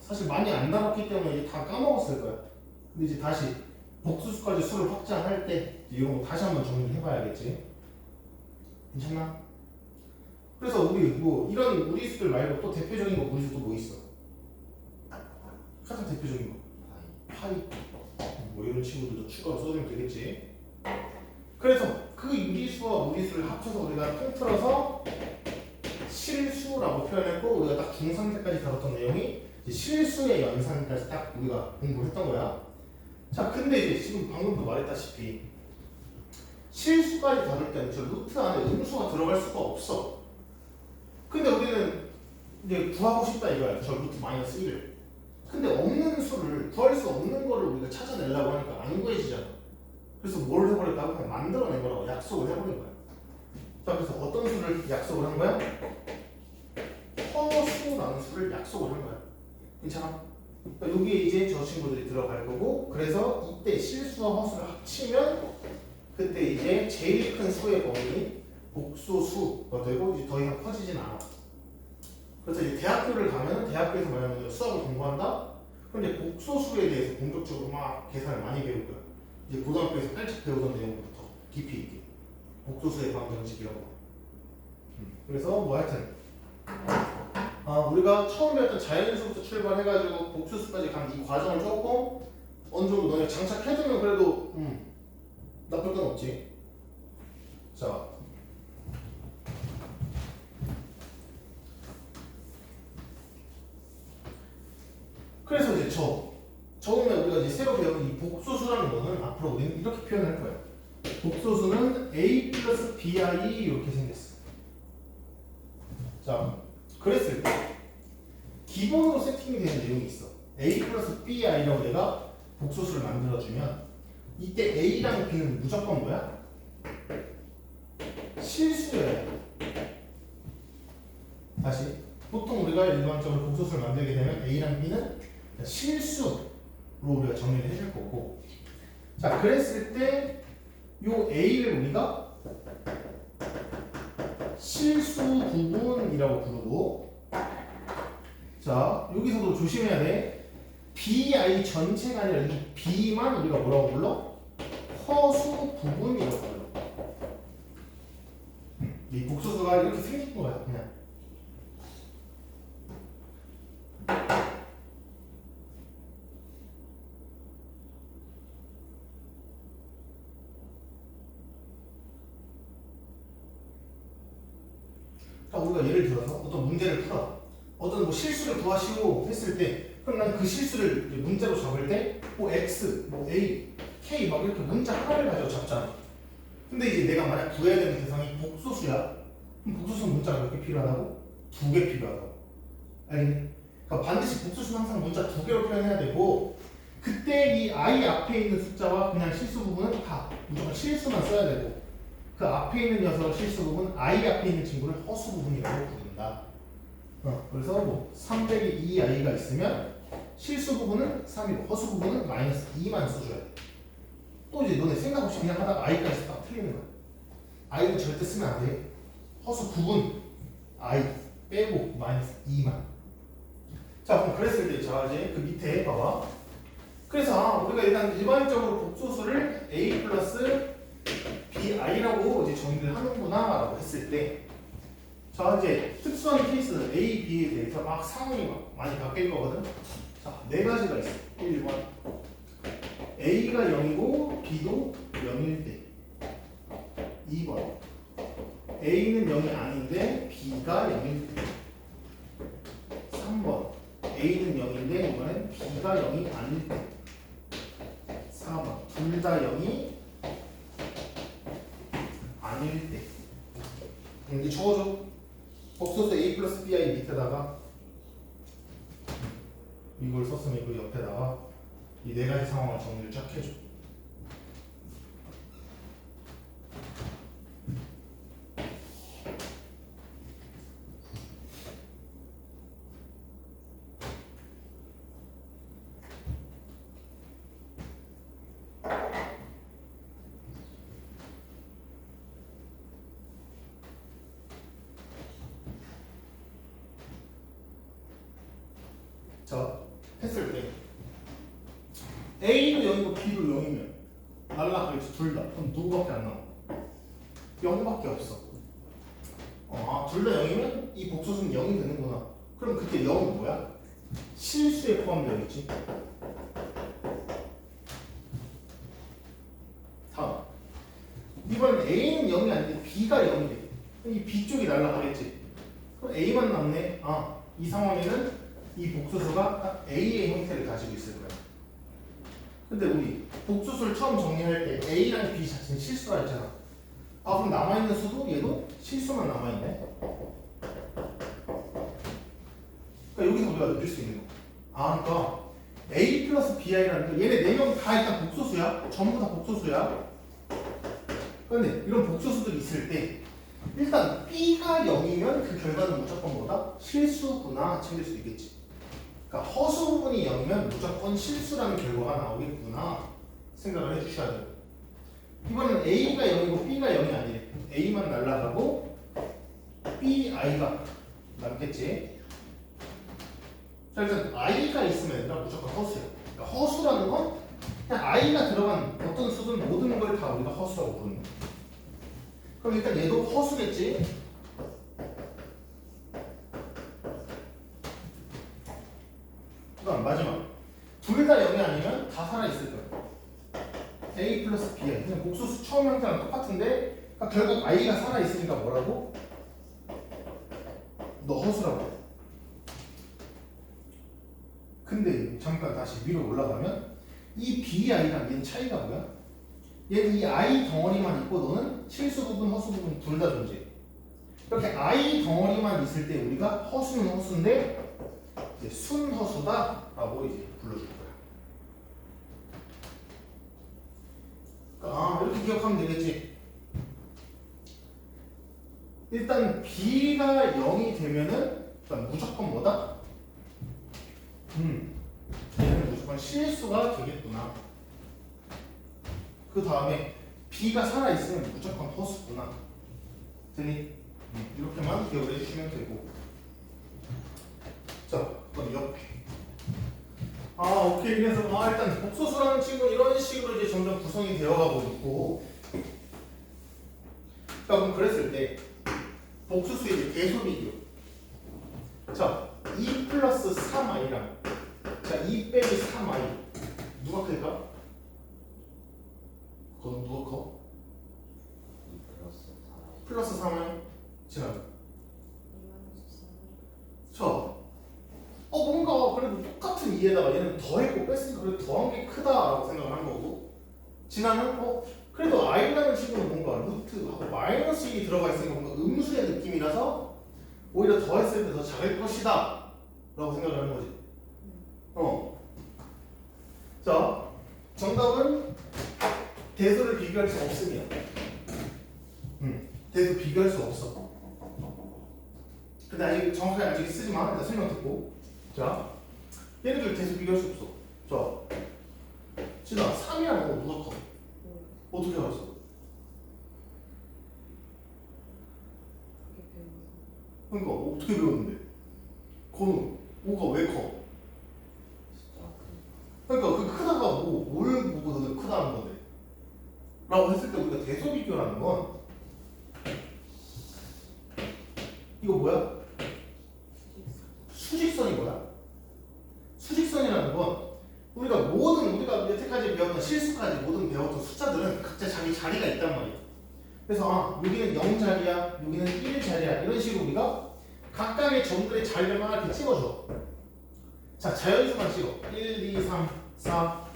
사실 많이 안 다뤘기 때문에 이제 다 까먹었을 거야. 근데 이제 다시 복수수까지 수를 확장할 때 이런 거 다시 한번 정리해봐야겠지. 괜찮나? 그래서 우리 뭐 이런 무리수들 말고 또 대표적인 거 무리수 또 뭐 있어? 가장 대표적인 거 파이 뭐 이런 친구들도 추가로 써주면 되겠지. 그래서 그 유리수와 무리수를 합쳐서 우리가 통틀어서 실수라고 표현했고 우리가 딱 중3 때까지 다뤘던 내용이 이제 실수의 연산까지 딱 우리가 공부를 했던 거야. 자, 근데 이제 지금 방금도 말했다시피 실수까지 다룰 때는 저 루트 안에 음수가 들어갈 수가 없어. 근데 우리는 이제 구하고 싶다 이거야. 저 루트 마이너스 1을. 근데 없는 수를 구할 수 없는 거를 우리가 찾아내려고 하니까 안 구해지잖아. 그래서 뭘 해버렸다고? 그냥 만들어낸 거라고 약속을 해버린 거야. 자, 그래서 어떤 수를 약속을 한 거야? 허수라는 수를 약속을 한 거야. 괜찮아? 그러니까 여기에 이제 저 친구들이 들어갈 거고, 그래서 이때 실수와 허수를 합치면 그때 이제 제일 큰 수의 범위 복소수가 되고 이제 더 이상 커지진 않아. 그래서 이제 대학교를 가면 대학교에서 만약에 수학을 공부한다? 그럼 이제 복소수에 대해서 본격적으로 막 계산을 많이 배울 거야. 이제 고등학교에서 깔짝 배우던 내용부터 깊이 있게 복소수의 방정식이라고. 그래서 뭐 하여튼 우리가 처음 배웠던 자연수부터 출발해가지고 복수수까지 간 이 과정을 조금 어느 정도 너네 장착해두면 그래도 나쁠 건 없지. 자, 그래서 이제 저번에 우리가 이제 새로 배운 이 복소수라는 거는 앞으로 우리는 이렇게 표현할 거야. 복소수는 a 플러스 bi 이렇게 생겼어. 자, 그랬을 때 기본으로 세팅이 되는 내용이 있어. a 플러스 bi라고 내가 복소수를 만들어주면 이때 a랑 b는 무조건 뭐야? 실수여야 돼. 다시 보통 우리가 일반적으로 복소수를 만들게 되면 a랑 b는 실수로 우리가 정리를 해줄 거고, 자 그랬을 때 요 a를 우리가 실수 부분이라고 부르고, 자 여기서도 조심해야 돼. bi 전체가 아니라 이 b만 우리가 뭐라고 불러? 허수 부분이라고 불러. 이 복소수가 이렇게 생긴 거야 그냥. 자, 우리가 예를 들어서 어떤 문제를 풀어. 어떤 뭐 실수를 구하시오 했을 때, 그럼 난 그 실수를 이제 문자로 적을 때, 뭐 x, 뭐 a, k 막 이렇게 문자 하나를 가지고 잡잖아. 근데 이제 내가 만약 구해야 되는 대상이 복소수야. 그럼 복소수는 문자가 몇 개 필요하다고? 2개 필요하다고. 알겠니? 그러니까 반드시 복소수는 항상 문자 2개로 표현해야 되고, 그때 이 i 앞에 있는 숫자와 그냥 실수 부분은 다 무조건 실수만 써야 되고, 그 앞에 있는 녀석 실수 부분, i 앞에 있는 친구를 허수 부분이라고 부른다. 그래서 뭐 300에 2i가 있으면 실수 부분은 3이고 허수 부분은 마이너스 2만 써줘야 돼. 또 이제 너네 생각 없이 그냥 하다가 i까지 딱 틀리는 거야. i는 절대 쓰면 안 돼. 허수 부분 i 빼고 마이너스 2만. 자 그럼 그랬을 때, 자 이제 그 밑에 봐봐. 그래서 우리가 일단 일반적으로 복소수를 a 플러스 bi라고 이제 정의를 하는구나 라고 했을 때, 자 이제 특수한 케이스는 a, b에 대해서 막 상황이 막 많이 바뀔 거거든. 자, 네 가지가 있어. 1번 a가 0이고 b도 0일 때. 2번 a는 0이 아닌데 b가 0일 때. 3번 a는 0인데 이번엔 b가 0이 아닐 때. 4번 둘 다 0이 아닐 때. 이제 적어줘. 복소수 a 플러스 bi 밑에다가 이걸 썼으면 그 옆에다가 이 네 가지 상황을 정리를 쫙 해줘. 자, 했을 때 A도 0이고 B도 0이면 날라가겠지. 둘 다. 그럼 누구밖에 안 나와? 0밖에 없어. 둘 다 0이면 이 복소수는 0이 되는구나. 그럼 그때 0은 뭐야? 실수에 포함되어 있지. 다음 이번엔 A는 0이 아닌데 B가 0이 돼. 그럼 이 B 쪽이 날라가겠지. 그럼 A만 남네. 이 상황에는 이 복소수가 딱 A의 형태를 가지고 있을 거야. 근데 우리 복소수를 처음 정리할 때 A랑 B 자체는 실수가 있잖아. 아 그럼 남아있는 수도 얘도 실수만 남아있네. 그러니까 여기서 우리가 느낄 수 있는 거. 아 그러니까 A 플러스 BI라는 게 얘네 4명 다 일단 복소수야. 전부 다 복소수야. 근데 이런 복소수들이 있을 때 일단 B가 0이면 그 결과는 무조건 뭐다? 실수구나 챙길 수 있겠지. 그러니까 허수 부분이 0이면 무조건 실수라는 결과가 나오겠구나 생각을 해주셔야 돼요. 이번엔 A가 0이고 B가 0이 아니래. A만 날라가고 BI가 남겠지. 자 일단 I가 있으면 얘들아 무조건 허수야. 그러니까 허수라는 건 그냥 I가 들어간 어떤 수든 모든 걸 다 우리가 허수라고 부르는 거야. 그럼 일단 얘도 허수겠지. 그럼 마지막 둘 다 0이 아니면 다 살아있을 거야. A 플러스 B야. 그냥 복수수 처음 형태랑 똑같은데 그러니까 결국 I가 살아있으니까 뭐라고? 너 허수라고 해. 근데 잠깐 다시 위로 올라가면 이 BI랑 얘는 차이가 뭐야? 얘는 이 I 덩어리만 있고 너는 실수 부분, 허수 부분 둘 다 존재해. 이렇게 I 덩어리만 있을 때 우리가 허수는 허수인데 이제 순허수다라고 이제 불러줄 거야. 아 이렇게 기억하면 되겠지. 일단 B가 0이 되면은 일단 무조건 뭐다? 얘는 무조건 실수가 되겠구나. 그 다음에 B가 살아있으면 무조건 허수구나. 되니? 이렇게만 기억을 해주시면 되고. 자, 그럼 옆에. 아, 오케이. 그래서 일단 복소수라는 친구는 이런 식으로 이제 점점 구성이 되어가고 있고. 자, 그럼 그랬을 때 복수수의 이제 계수 비교. 자, 2 플러스 3i랑 자, 2 빼기 3i 누가 클까? 그건 누가 커? 2 플러스 4. 플러스 3i 지나가. 자, 뭔가 그래도 똑같은 이에다가 얘는 더했고 뺐으니까 그래도 더한 게 크다라고 생각을 한 거고 진화는 그래도 i라는 친구는 뭔가 루트하고 마이너스 1이 들어가 있으니까 뭔가 음수의 느낌이라서 오히려 더했을 때 더 작을 것이다 라고 생각을 하는 거지. 자, 정답은 대수를 비교할 수 없으며 대수 비교할 수 없어. 근데 아직 정확하게 아직 쓰지만 일단 설명 듣고. 자, 얘네들 대수 비교할 수 없어. 자, 진아 3이라는 거 누가 커? 어떻게 알았어? 그러니까 어떻게 배웠는데? 건우 5가 왜 커? 그러니까 그 크다가 뭘 보고 너는 크다는 건데? 라고 했을 때 우리가 대소 비교라는 건 이거 뭐야? 수직선이 뭐야? 수직선이라는 건 우리가 여태까지 배웠던 실수까지 모든 배웠던 숫자들은 각자 자기 자리가 있단 말이야. 그래서 여기는 0자리야, 여기는 1자리야 이런 식으로 우리가 각각의 점들의 자리를 이렇게 찍어줘. 자, 자연수만 찍어. 1, 2, 3, 4.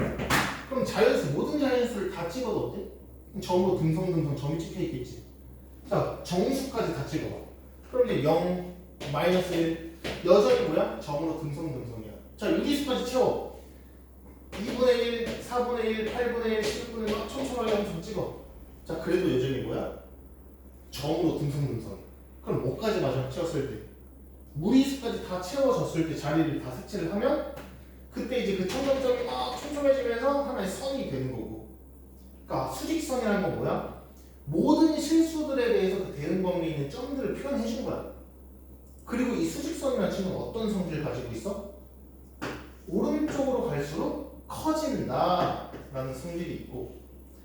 그럼 자연수, 모든 자연수를 다 찍어도 어때? 점으로 등성등성 점이 찍혀 있겠지. 자, 정수까지 다 찍어봐. 그럼 이제 0, 마이너스 1. 여전히 뭐야? 점으로 등성등성이야. 자, 유기수까지 채워. 2분의 1, 4분의 1, 8분의 1, 10분의 1 막 촘촘하게 엄청 찍어. 자, 그래도 여전히 뭐야? 점으로 등성등성. 그럼 뭐까지 마지막 채웠을 때? 무리수까지 다 채워졌을 때 자리를 다 색칠을 하면 그때 이제 그 청점점이 막 촘촘해지면서 하나의 선이 되는 거고. 그러니까 수직선이라는 건 뭐야? 모든 실수들에 대해서 그 대응 범위에 있는 점들을 표현해 준 거야. 그리고 이 수직선이라는 친구는 어떤 성질을 가지고 있어? 오른쪽으로 갈수록 커진다라는 성질이 있고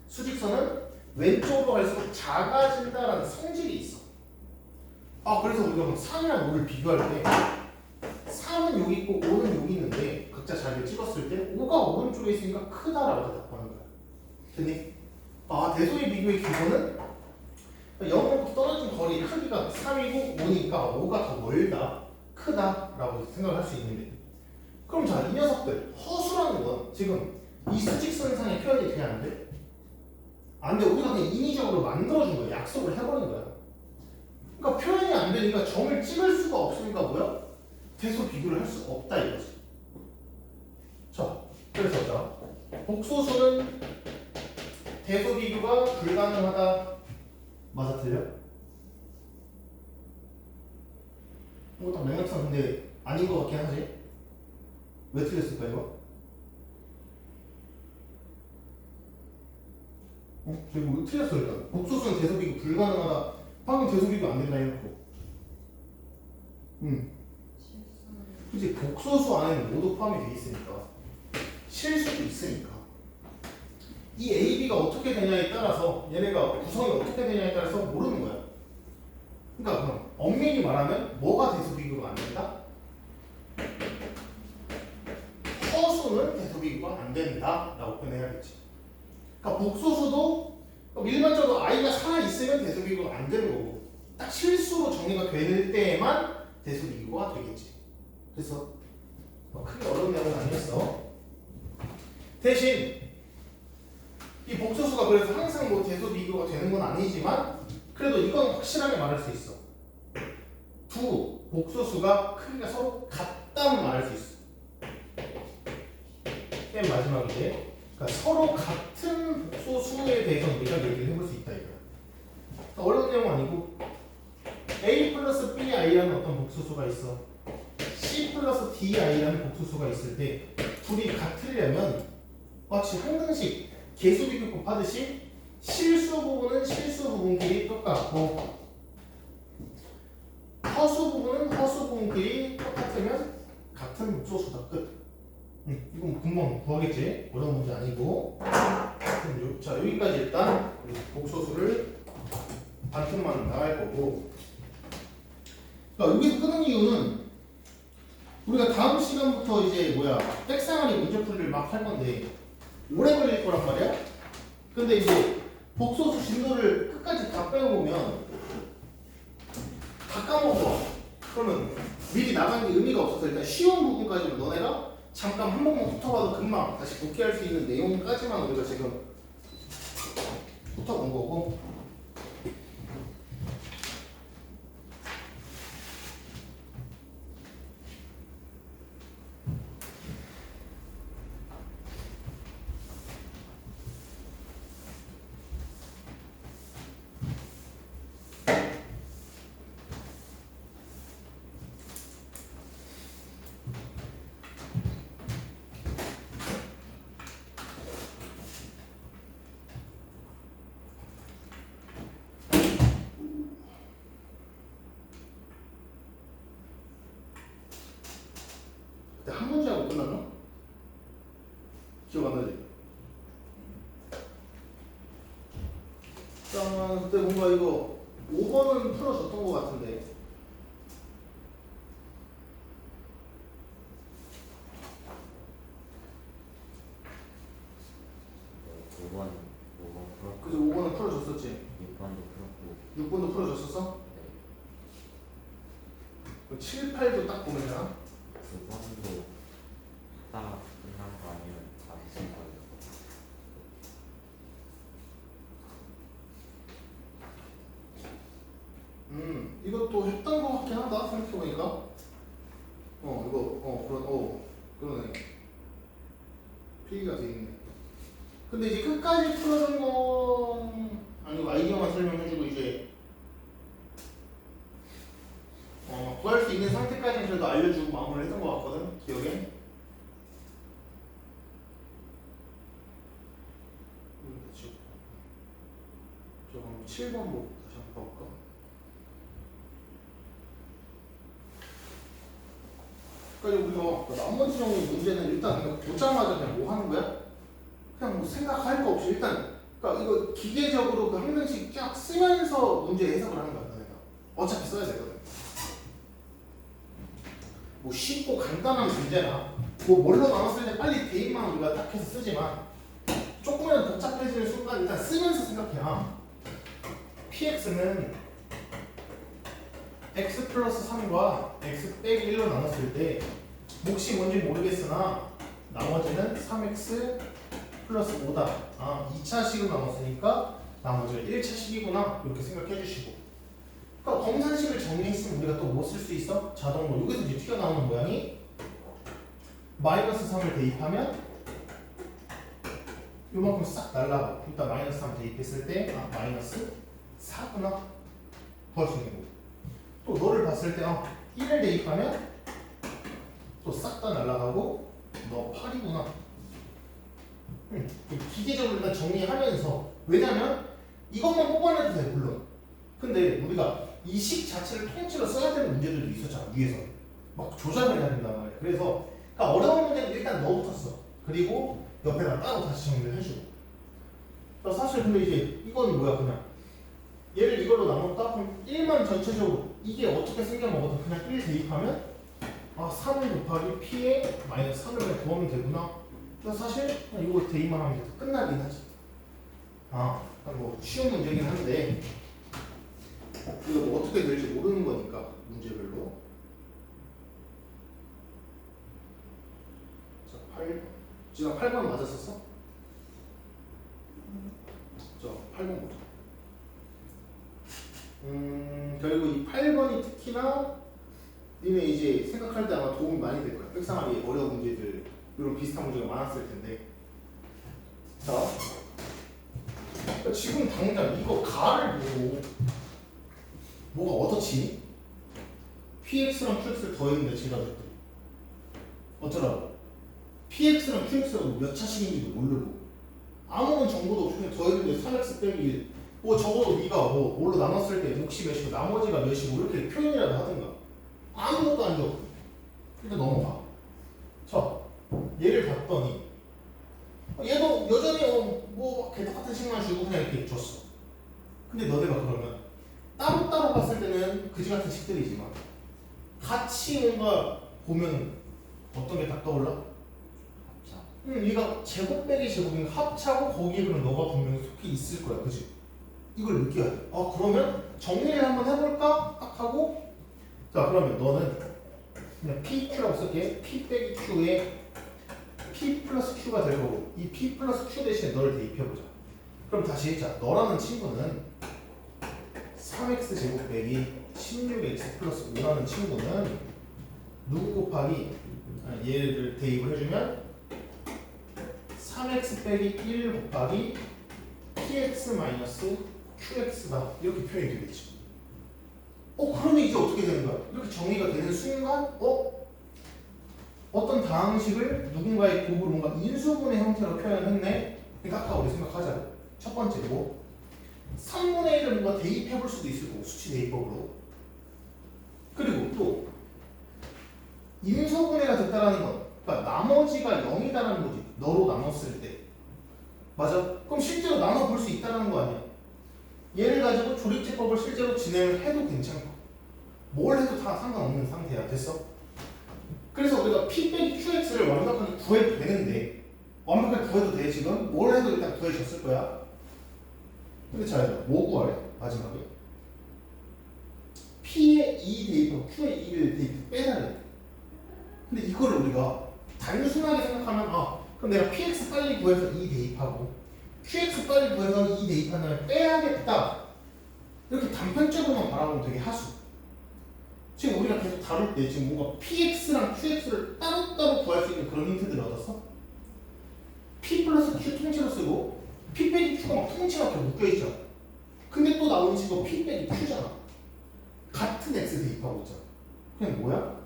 수직선은 왼쪽으로 갈수록 작아진다라는 성질이 있어. 그래서 우리가 그럼 3이랑 5를 비교할 때 3은 여기 있고 5는 여기 있는데 각자 자리를 찍었을 때 5가 오른쪽에 있으니까 크다라고 대답하는 거야. 됐니? 대소의 비교의 기본은 0으로부터 떨어진 거리 크기가 3이고 5니까 5가 더 멀다, 크다라고 생각을 할 수 있는데 그럼 자, 이 녀석들 허수라는 건 지금 이 수직선상에 표현이 돼야 안 돼? 안 돼. 우리가 그냥 인위적으로 만들어준 거야. 약속을 해버린 거야. 그러니까 표현이 안 되니까 점을 찍을 수가 없으니까 뭐야? 대소 비교를 할 수 없다 이거지. 자, 그래서 자, 복소수는 대소 비교가 불가능하다. 맞아, 틀려? 이거 딱 맥락상 근데 아닌 것 같긴 하지? 왜 틀렸을까 이거? 저기 뭐 틀렸어 일단. 복소수는 대소 비교 불가능하다. 방금 대소 비교 안 된다 해놓고. 그치, 복소수 안에는 모두 포함이 돼 있으니까. 실수도 있으니까. 이 A, B가 어떻게 되냐에 따라서 얘네가 구성이 어떻게 되냐에 따라서 모르는 거야. 그러니까 그럼 엄밀히 말하면 뭐가 대소 비교가 안 된다? 허수는 대소 비교가 안 된다라고 표현해야겠지. 그러니까 복소수도 일반적으로 I가 살아 있으면 대소 비교가 안 되는 거고 딱 실수로 정리가 될 때에만 대소 비교가 되겠지. 그래서 크게 어려운 내용은 아니었어. 대신 이 복소수가 그래서 항상 뭐 대소 비교가 되는 건 아니지만 그래도 이건 확실하게 말할 수 있어. 두 복소수가 크기가 서로 같다는 말할 수 있어. 맨 마지막인데, 그러니까 서로 같은 복소수에 대해서 우리가 얘기를 해볼 수 있다 이거야. 그러니까 어려운 내용 아니고 A 플러스 BI라는 어떤 복소수가 있어. C 플러스 DI라는 복소수가 있을 때 둘이 같으려면 마치 항등식 계수비교법 하듯이 실수 부분은 실수 부분끼리 똑같고 허수 부분은 허수 부분끼리 똑같으면 같은 복소수다. 끝. 이건 금방 구하겠지? 어려운 문제 아니고. 자, 여기까지 일단 복소수를 반틈만 나갈 거고. 그러니까 여기서 끄는 이유는 우리가 다음 시간부터 이제 백상하리 문제풀이를 막 할 건데 오래 걸릴 거란 말이야. 근데 이제 복소수 진도를 끝까지 다 빼고보면 다 까먹어. 그러면 미리 나간 게 의미가 없어서 일단 쉬운 부분까지는 너네가 잠깐 한 번만 붙어봐도 금방 다시 복귀할 수 있는 내용까지만 우리가 지금 붙어본 거고. 한 문제 하고 끝났나? 기억 안 나지? 자, 그때 뭔가 이거 5번은 풀어줬던 것 같은데. 네, 5번 풀었고 그래서 5번은 풀어줬었지? 6번도 풀었고 6번도 풀어줬었어? 네. 7, 8도 딱 보면 되나? 9번도 하다가 끝난 거 아니면 다 했을 거예요. 이것도 했던 것 같긴 하다 생각해보니까. 그러네. 필기가 돼 있네. 근데 이제 끝까지 풀어준 건 아니고 아이디어만 설명해주고 이제 구할 수 있는 상태까지는 그래도 알려주고 마무리를 했던 것 같거든 기억에. 그렇죠. 저 그럼 7번 보고 다시 한번 봐볼까? 그러니까 우리가 나머지 정도 문제는 일단 그냥 보자마자 그냥 뭐 하는 거야? 그냥 뭐 생각할 거 없이 일단 그러니까 이거 기계적으로 그 한 명씩 쫙 쓰면서 문제 해석을 하는 거야 내가. 어차피 써야 되거든. 뭐 쉽고 간단한 문제나 뭐 뭘로 나눴을 때 빨리 대입만 우리가 딱 해서 쓰지만 조금이라도 복잡해지는 순간 일단 쓰면서 생각해야 px는 x 플러스 3과 x 빼기 1로 나눴을 때 몫이 뭔지 모르겠으나 나머지는 3x 플러스 5다. 아, 2차식을 남았으니까 나머지가 1차식이구나. 이렇게 생각해 주시고. 그러니까 검산식을 정리했으면 우리가 또 뭐 쓸 수 있어? 자동으로. 여기서 이제 튀어나오는 모양이 마이너스 3을 대입하면 요만큼 싹 날라가. 일단 마이너스 3 대입했을 때 아, 마이너스 4구나. 구할 수 있는 거고. 또 너를 봤을 때 1을 대입하면 또 싹 다 날라가고 너 8이구나. 기계적으로 일단 정리하면서 왜냐면 이것만 뽑아내도 돼 물론. 근데 우리가 이 식 자체를 통째로 써야 되는 문제들도 있었잖아 위에서. 막 조작을 해야 된단 말이야. 그래서 그러니까 어려운 문제는 일단 너부터 써. 그리고 옆에다 따로 다시 정리를 해주고. 그러니까 사실 근데 이제 이건 뭐야 그냥 얘를 이걸로 나눴다? 그럼 1만 전체적으로 이게 어떻게 생겨먹어도 그냥 1 대입하면 아 3 곱하기 p에 마이너스 3을 그냥 구하면 되구나. 그래서 사실 이거 대입만 하면 돼서 끝나긴 하지. 아, 뭐 쉬운 문제긴 한데 이거 뭐 어떻게 될지 모르는 거니까 문제별로. 자, 8 지금 8번 맞았었어? 자, 8번 보자. 그리고 이 8번이 특히나 니네 이제 생각할 때 아마 도움이 많이 될 거야. 백상하기 어려운 문제들 이런 비슷한 문제가 많았을 텐데. 자, 그러니까 지금 당장 이거 가를 보고 뭐가 어떻지? px랑 qx를 더했는데 제가 그때 어쩌라고? px랑 qx가 몇 차식인지도 모르고 아무런 정보도 없이 그냥 더했는데 3x 빼기 1. 뭐 적어도 네가 뭐 뭘로 나눴을 때 몫이 몇이고 나머지가 몇이고 이렇게 표현이라도 하든가. 아무것도 안 줘. 일단 넘어가. 자, 얘를 봤더니 얘도 여전히 뭐 개떡같은 식만 주고 그냥 이렇게 줬어. 근데 너네가 그러면 따로따로 봤을 때는 그지같은 식들이지만 같이 뭔가 보면 어떤 게 딱 떠올라? 합차. 얘가 제곱 빼기 제곱인 합차고 거기에 그럼 너가 분명히 속해 있을 거야. 그지? 이걸 느껴야 돼. 아 그러면 정리를 한번 해볼까? 딱 하고 자 그러면 너는 그냥 PQ라고 쓸게. P 빼기 Q에 P 플러스 Q가 될 거고 이 P 플러스 Q 대신에 너를 대입해보자. 그럼 다시 자 너라는 친구는 3x 제곱 빼기 16x 플러스 5라는 친구는 누구 곱하기 얘를 대입을 해주면 3x 빼기 1 곱하기 px 마이너스 qx다 이렇게 표현이 되겠지. 그러면 이제 어떻게 되는 거야? 이렇게 정의가 되는 순간 어떤 다항식을 누군가의 곱으로 뭔가 인수분해 형태로 표현했네. 그러니까 아까 우리 생각하자. 첫 번째로 3분의 1을 뭔가 대입해 볼 수도 있을 거고 수치 대입법으로. 그리고 또 인수분해가 됐다라는 건 그러니까 나머지가 0이다라는 거지. 너로 나눴을 때. 맞아? 그럼 실제로 나눠볼 수 있다는 거 아니야? 얘를 가지고 조립제법을 실제로 진행을 해도 괜찮고 뭘 해도 다 상관없는 상태야. 됐어? 그래서 우리가 P 빼기 QX를 완벽하게 구해도 되는데 완벽하게 구해도 돼 지금? 뭘 해도 일단 구해졌을 거야. 근데 잘 뭐 구하래? 마지막에 P에 2 대입하고 Q에 2를 대입 빼놔야 돼. 근데 이거를 우리가 단순하게 생각하면 그럼 내가 PX 빨리 구해서 2 대입하고 QX 빨리 구해서 2 대입한 다음에 빼야겠다 이렇게 단편적으로만 바라보면 되게 하수. 지금 우리가 계속 다룰 때 지금 뭔가 PX랑 QX를 따로따로 구할 수 있는 그런 힌트들을 얻었어? P 플러스 Q 통째로 쓰고 P 빼기 Q가 막 통째로 이렇게 묶여있잖아. 근데 또 나오는 식은 P 빼기 Q잖아. 같은 X 대입하고 있잖아. 그냥 뭐야?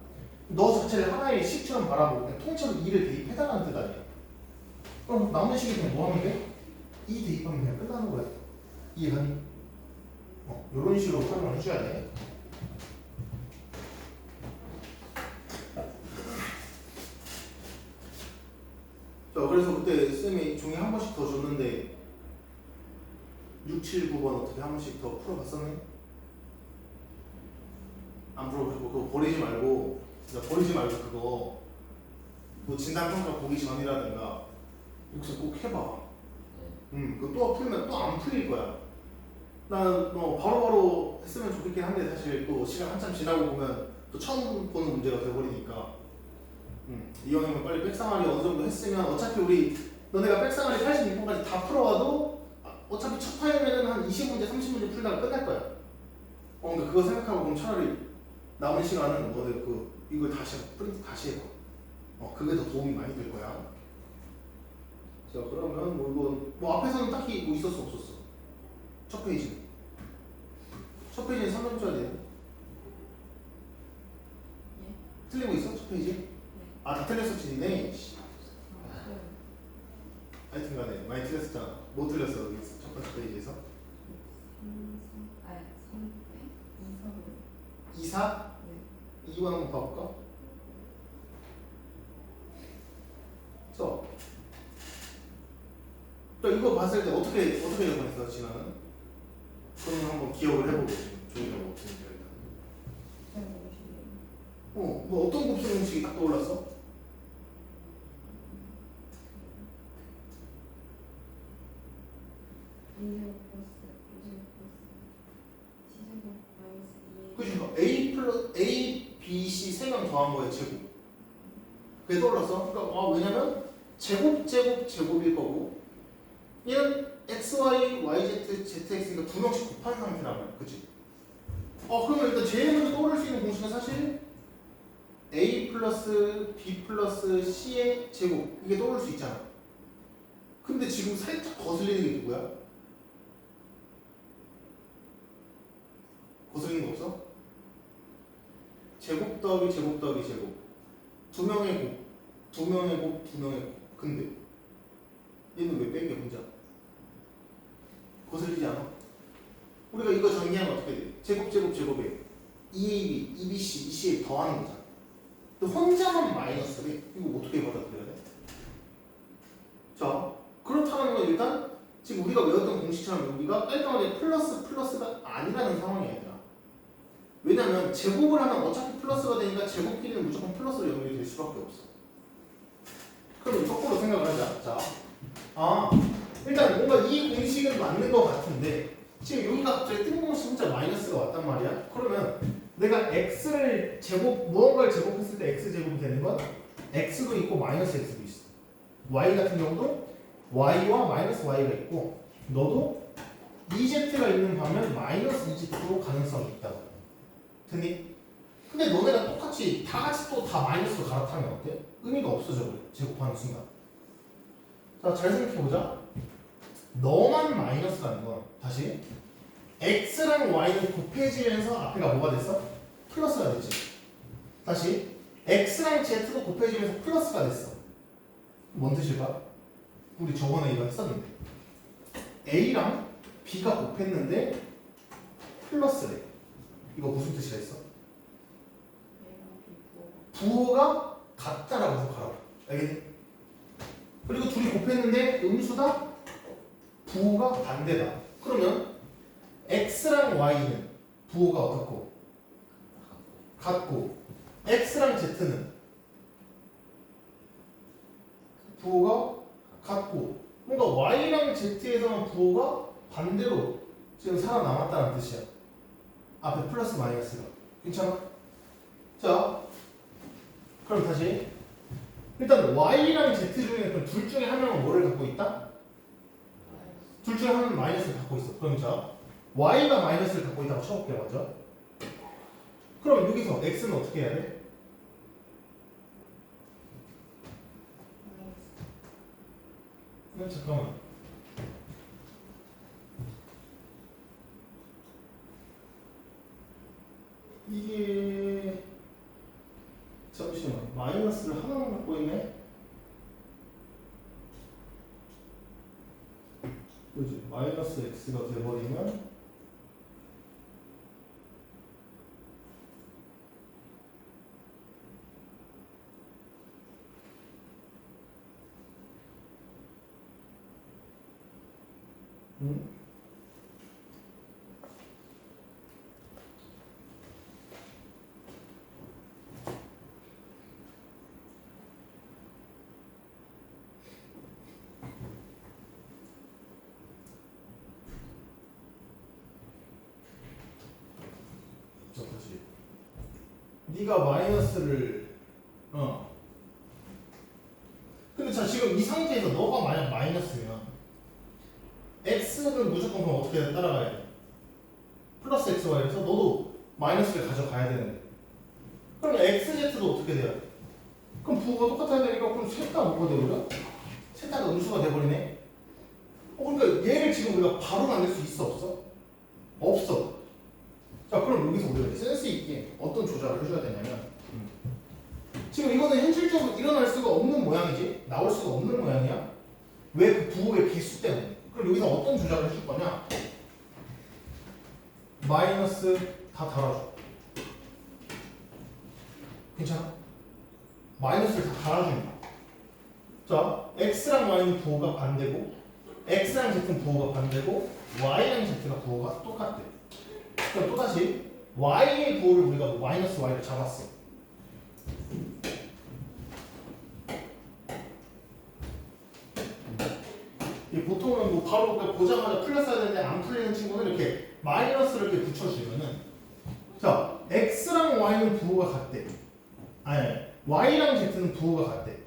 너 자체를 하나의 식처럼 바라보고 그냥 통째로 2를 대입해달라는 뜻 아니야. 그럼 남은 식이 그냥 뭐 하면 돼? 2 대입하면 그냥 끝나는 거야. 이해가니? 이런 식으로 활용을 해줘야 돼. 자, 그래서 그때 쌤이 종이 한 번씩 더 줬는데 6, 7, 9번 어떻게 한 번씩 더 풀어봤었니? 안 풀어보고 그거 버리지 말고 그거 뭐 진단평가 보기 전이라든가 여기서 꼭 해봐. 그거 또 풀면 또 안 풀릴 거야. 난 뭐 바로바로 했으면 좋겠긴 한데 사실 또 시간 한참 지나고 보면 또 처음 보는 문제가 돼버리니까 이왕이면 빨리 백상하기 어느 정도 했으면 어차피 우리 너네가 백상아리 86번까지 다 풀어와도 어차피 첫 타임에는 한 20문제, 30문제 풀다가 끝날 거야. 그러니까 그거 생각하고 그럼 차라리 남은 시간은 너네 이걸 다시 프린트 다시 해봐. 그게 더 도움이 많이 될 거야. 자, 그러면 이거 앞에서는 딱히 있었어 없었어? 첫 페이지. 첫 페이지는 3점 줘야 돼. 예? 틀리고 있어? 첫 페이지? 네. 다 틀렸었지, 니네. 네. 하여튼 간에 많이 틀렸었잖아. 뭐 틀렸어, 여기 첫 번째 페이지에서? 2사? 네. 2번 한번 봐볼까? 자, 이거 봤을 때 어떻게 접근했어, 진아는? 그럼 한번 기억을 해보고 조이라고 어떻게 일단. 뭐 어떤 곱셈 공식이 딱 떠올랐어? 그러니까 A, B, C 세 명 더한 거에 제곱. 그게 떠올랐어? 그러니까 왜냐면 제곱일 거고 얘는 X, Y, Y, Z, Z, X니까 두 명씩 곱한 상태란 말이야. 그치? 그러면 일단 제일 먼저 떠오를 수 있는 공식은 사실 A 플러스 B 플러스 C의 제곱 이게 떠오를 수 있잖아. 근데 지금 살짝 거슬리는 게 누구야? 거슬리는 거 없어? 제곱 더하기 제곱 더하기 제곱 두 명의 곱, 두 명의 곱, 두 명의 곱. 근데 얘는 왜 뺀 게 혼자? 거슬리지 않아? 우리가 이거 정리하면 어떻게 돼? 제곱에 2AB, 2BC, 2CA 더하는 거잖아. 근데 혼자만 마이너스래. 이거 어떻게 받아들여야 돼? 자, 그렇다는 건 일단 지금 우리가 외웠던 공식처럼 여기가 깔끔하게 플러스가 아니라는 상황이야, 얘들아. 왜냐면 제곱을 하면 어차피 플러스가 되니까 제곱끼리는 무조건 플러스로 연결이 될 수밖에 없어. 그럼 거꾸로 생각을 하자. 자, 일단 뭔가 이 공식은 맞는 것 같은데 지금 여기가 갑자기 뜬금없이 혼자 마이너스가 왔단 말이야. 그러면 내가 x를 무언가를 제곱했을 때 x 제곱이 되는 건 x도 있고 마이너스 x도 있어. y 같은 경우도 y와 마이너스 y가 있고 너도 ez가 있는 반면 마이너스 ez로 가능성이 있다고. 됐니? 근데 너네가 똑같이 다 같이 또 다 마이너스로 갈아타면 어때? 의미가 없어져 버려. 제곱하는 순간. 자, 잘 생각해보자. 너만 마이너스라는 건 다시 x랑 y는 곱해지면서 앞에가 뭐가 됐어? 플러스가 됐지. 다시 x랑 z도 곱해지면서 플러스가 됐어. 뭔 뜻일까? 우리 저번에 이거 했었는데 a랑 b가 곱했는데 플러스래. 이거 무슨 뜻이라 했어? 부호가 같다라고 해석하라고. 알겠니? 그리고 둘이 곱했는데 음수다? 부호가 반대다. 그러면 x랑 y는 부호가 어떻고? 같고 x랑 z는 부호가 같고 뭔가 y랑 z에서는 부호가 반대로 지금 살아남았다는 뜻이야. 앞에 플러스 마이너스가. 괜찮아? 자, 그럼 다시 일단 y랑 z 중에 둘 중에 한 명은 뭐를 갖고 있다? 둘 중에 한 명은 마이너스를 갖고 있어. 그럼 자, y가 마이너스를 갖고 있다고 쳐볼게요 먼저. 그럼 여기서 x는 어떻게 해야 돼? 잠깐만. 이게 잠시만 마이너스를 하나만 갖고 있네. 그지? 마이너스 x가 돼버리면 자, 다시 네가 마이너스를 근데 자 지금 이 상태에서 너가 만약 가져가야 돼. 플러스 xy에서 너도 마이너스를 가져가야 되는데. 그럼 xz도 어떻게 돼요? 그럼 부호가 똑같아야 되니까 그럼 셋 다 뭐가 되버려? 셋 다 음수가 돼버리네. 그러니까 얘를 지금 우리가 바로 만들 수 있어 없어? 없어. 자 그럼 여기서 우리가 센스 있게 어떤 조작을 해줘야 되냐면 지금 이거는 현실적으로 일어날 수가 없는 모양이지? 나올 수가 없는 모양이야? 왜 그 부호의 개수 때문에. 그럼 여기서 어떤 조작을 해줄 거냐? 마이너스 다 달아줘. 괜찮아? 마이너스를 다 달아줍니다. 자, x랑 y는 부호가 반대고 x랑 z는 부호가 반대고 y랑 z가 부호가 똑같대. 그럼 또다시 y의 부호를 우리가 뭐 마이너스 y를 잡았어. 이 보통은 뭐 바로 그러니까 보자마자 풀렸어야 되는데 안 풀리는 친구는 이렇게 마이너스를 이렇게 붙여주면은 자 x랑 y는 부호가 같대. 아니 y랑 z는 부호가 같대.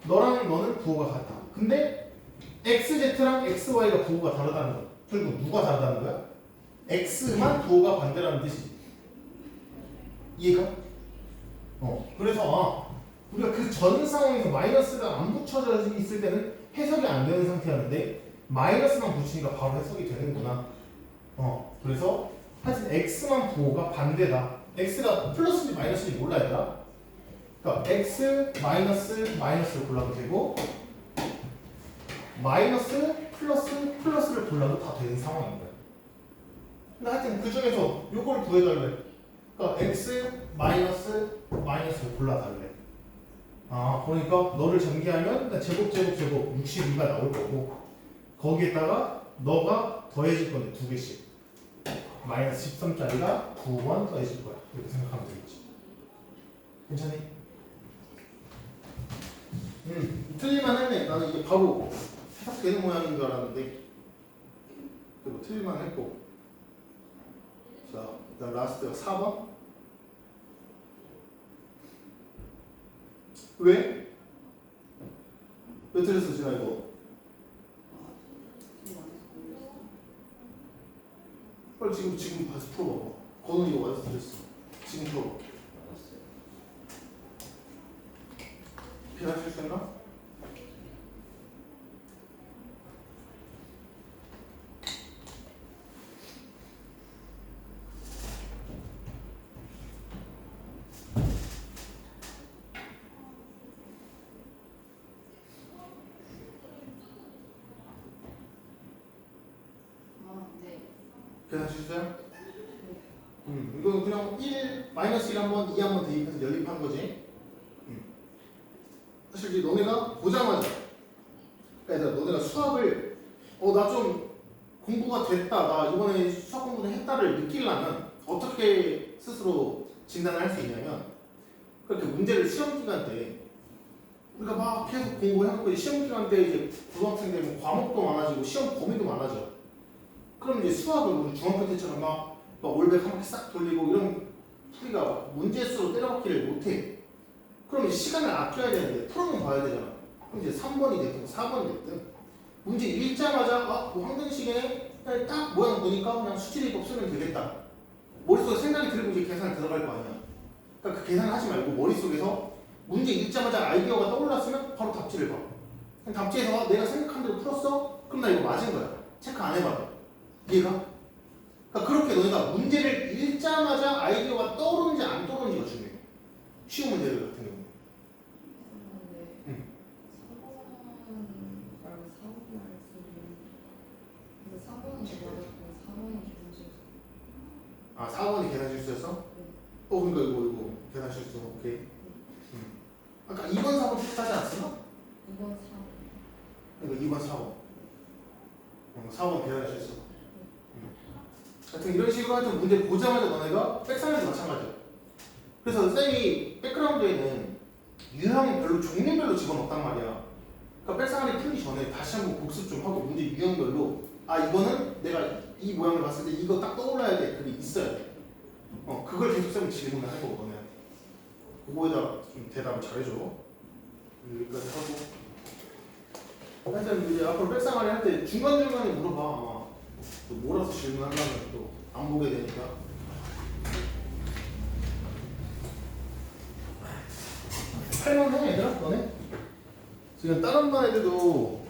너랑 너는 부호가 같아. 근데 xz랑 xy가 부호가 다르다는 거. 결국 누가 다르다는 거야? x만 부호가 반대라는 뜻이지. 이해가? 그래서 우리가 그 전 상황에서 마이너스가 안 붙여져 있을 때는 해석이 안 되는 상태였는데 마이너스만 붙이니까 바로 해석이 되는구나. 그래서 하여튼 x만 부호가 반대다. x가 플러스인지 마이너스인지 몰라 얘들아. 그러니까 x 마이너스 마이너스를 골라도 되고 마이너스 플러스 플러스를 골라도 다 되는 상황인 거야. 근데 하여튼 그 중에서 요걸 구해달래. 그러니까 x 마이너스 마이너스를 골라달래. 그러니까 너를 전개하면 제곱 62가 나올 거고 거기에다가 너가 더해질 건데 두 개씩 마이너스 13짜리가 9번 더해질 거야. 이렇게 생각하면 되겠지. 괜찮니? 틀릴만 했네. 나는 이게 바로 해석되는 모양인 줄 알았는데 그리고 틀릴만 했고. 자 일단 라스트가 4번. 왜? 왜 틀렸어 지나 이거? 빨리 지금 다시 풀어봐봐. 거는 이거 맞아서 틀렸어. 지금 풀어봐. 계산 실수했나? 계산 실수야? 이거 그냥 1, 마이너스 1 한번, 2 한번 대입해서 연립한 거지. 사실 이제 너네가 보자마자 그러니까 너네가 수학을 나 좀 공부가 됐다, 나 이번에 수학 공부를 했다를 느끼려면 어떻게 스스로 진단을 할 수 있냐면 그렇게 문제를 시험 기간 때 우리가 막 계속 공부해놓고 시험 기간 때 이제 고등학생 되면 과목도 많아지고 시험 범위도 많아져. 그럼 이제 수학을 우리 중학교 때처럼 막 올백 한 바퀴 싹 돌리고 이런 풀이가 문제 수로 때려박기를 못해. 그럼 이제 시간을 아껴야 되는데 풀어는 봐야 되잖아. 그럼 이제 3번이 됐든 4번이 됐든 문제 읽자마자 뭐 황등식에 그냥 딱 모양 보니까 그냥 수치대입법 쓰면 되겠다. 머릿속에 생각이 들고 이제 계산이 들어갈 거 아니야. 그러니까 그 계산을 하지 말고 머릿속에서 문제 읽자마자 아이디어가 떠올랐으면 바로 답지를 봐. 그냥 답지에서 내가 생각한 대로 풀었어? 그럼 나 이거 맞은 거야. 체크 안 해봐도. 이해가? 그러니까 그렇게 너희가 문제를 읽자마자 아이디어가 떠오르는지 안 떠오르는지가 중요해. 쉬운 문제들 같은 경우. 응. 4번이 계산 실수였어? 그러니까 이거 계산 실수. 오케이. 아까 2번, 4번 비슷하지 않았어? 2번, 4번. 그러니까 2번, 4번. 4번 계산 실수. 하여튼 이런 식으로 하여튼 문제 보자마자 너네가 백상에도 마찬가지야. 그래서 쌤이 백그라운드에는 유형별로 종류별로 집어넣었단 말이야. 그러니까 백상안이 풀기 전에 다시 한번 복습 좀 하고 문제 유형별로 이거는 내가 이 모양을 봤을 때 이거 딱 떠올라야 돼. 그게 있어야 돼. 그걸 계속 쌤이 질문을 할 거고 너네한테. 그거에다 좀 대답을 잘해줘. 여기까지 하고. 하여튼 이제 앞으로 백상안이 할 때 중간중간에 물어봐. 또 몰아서 질문하려면 또 안 보게 되니까. 할만해 얘들아 너네? 지금 다른 반 애들도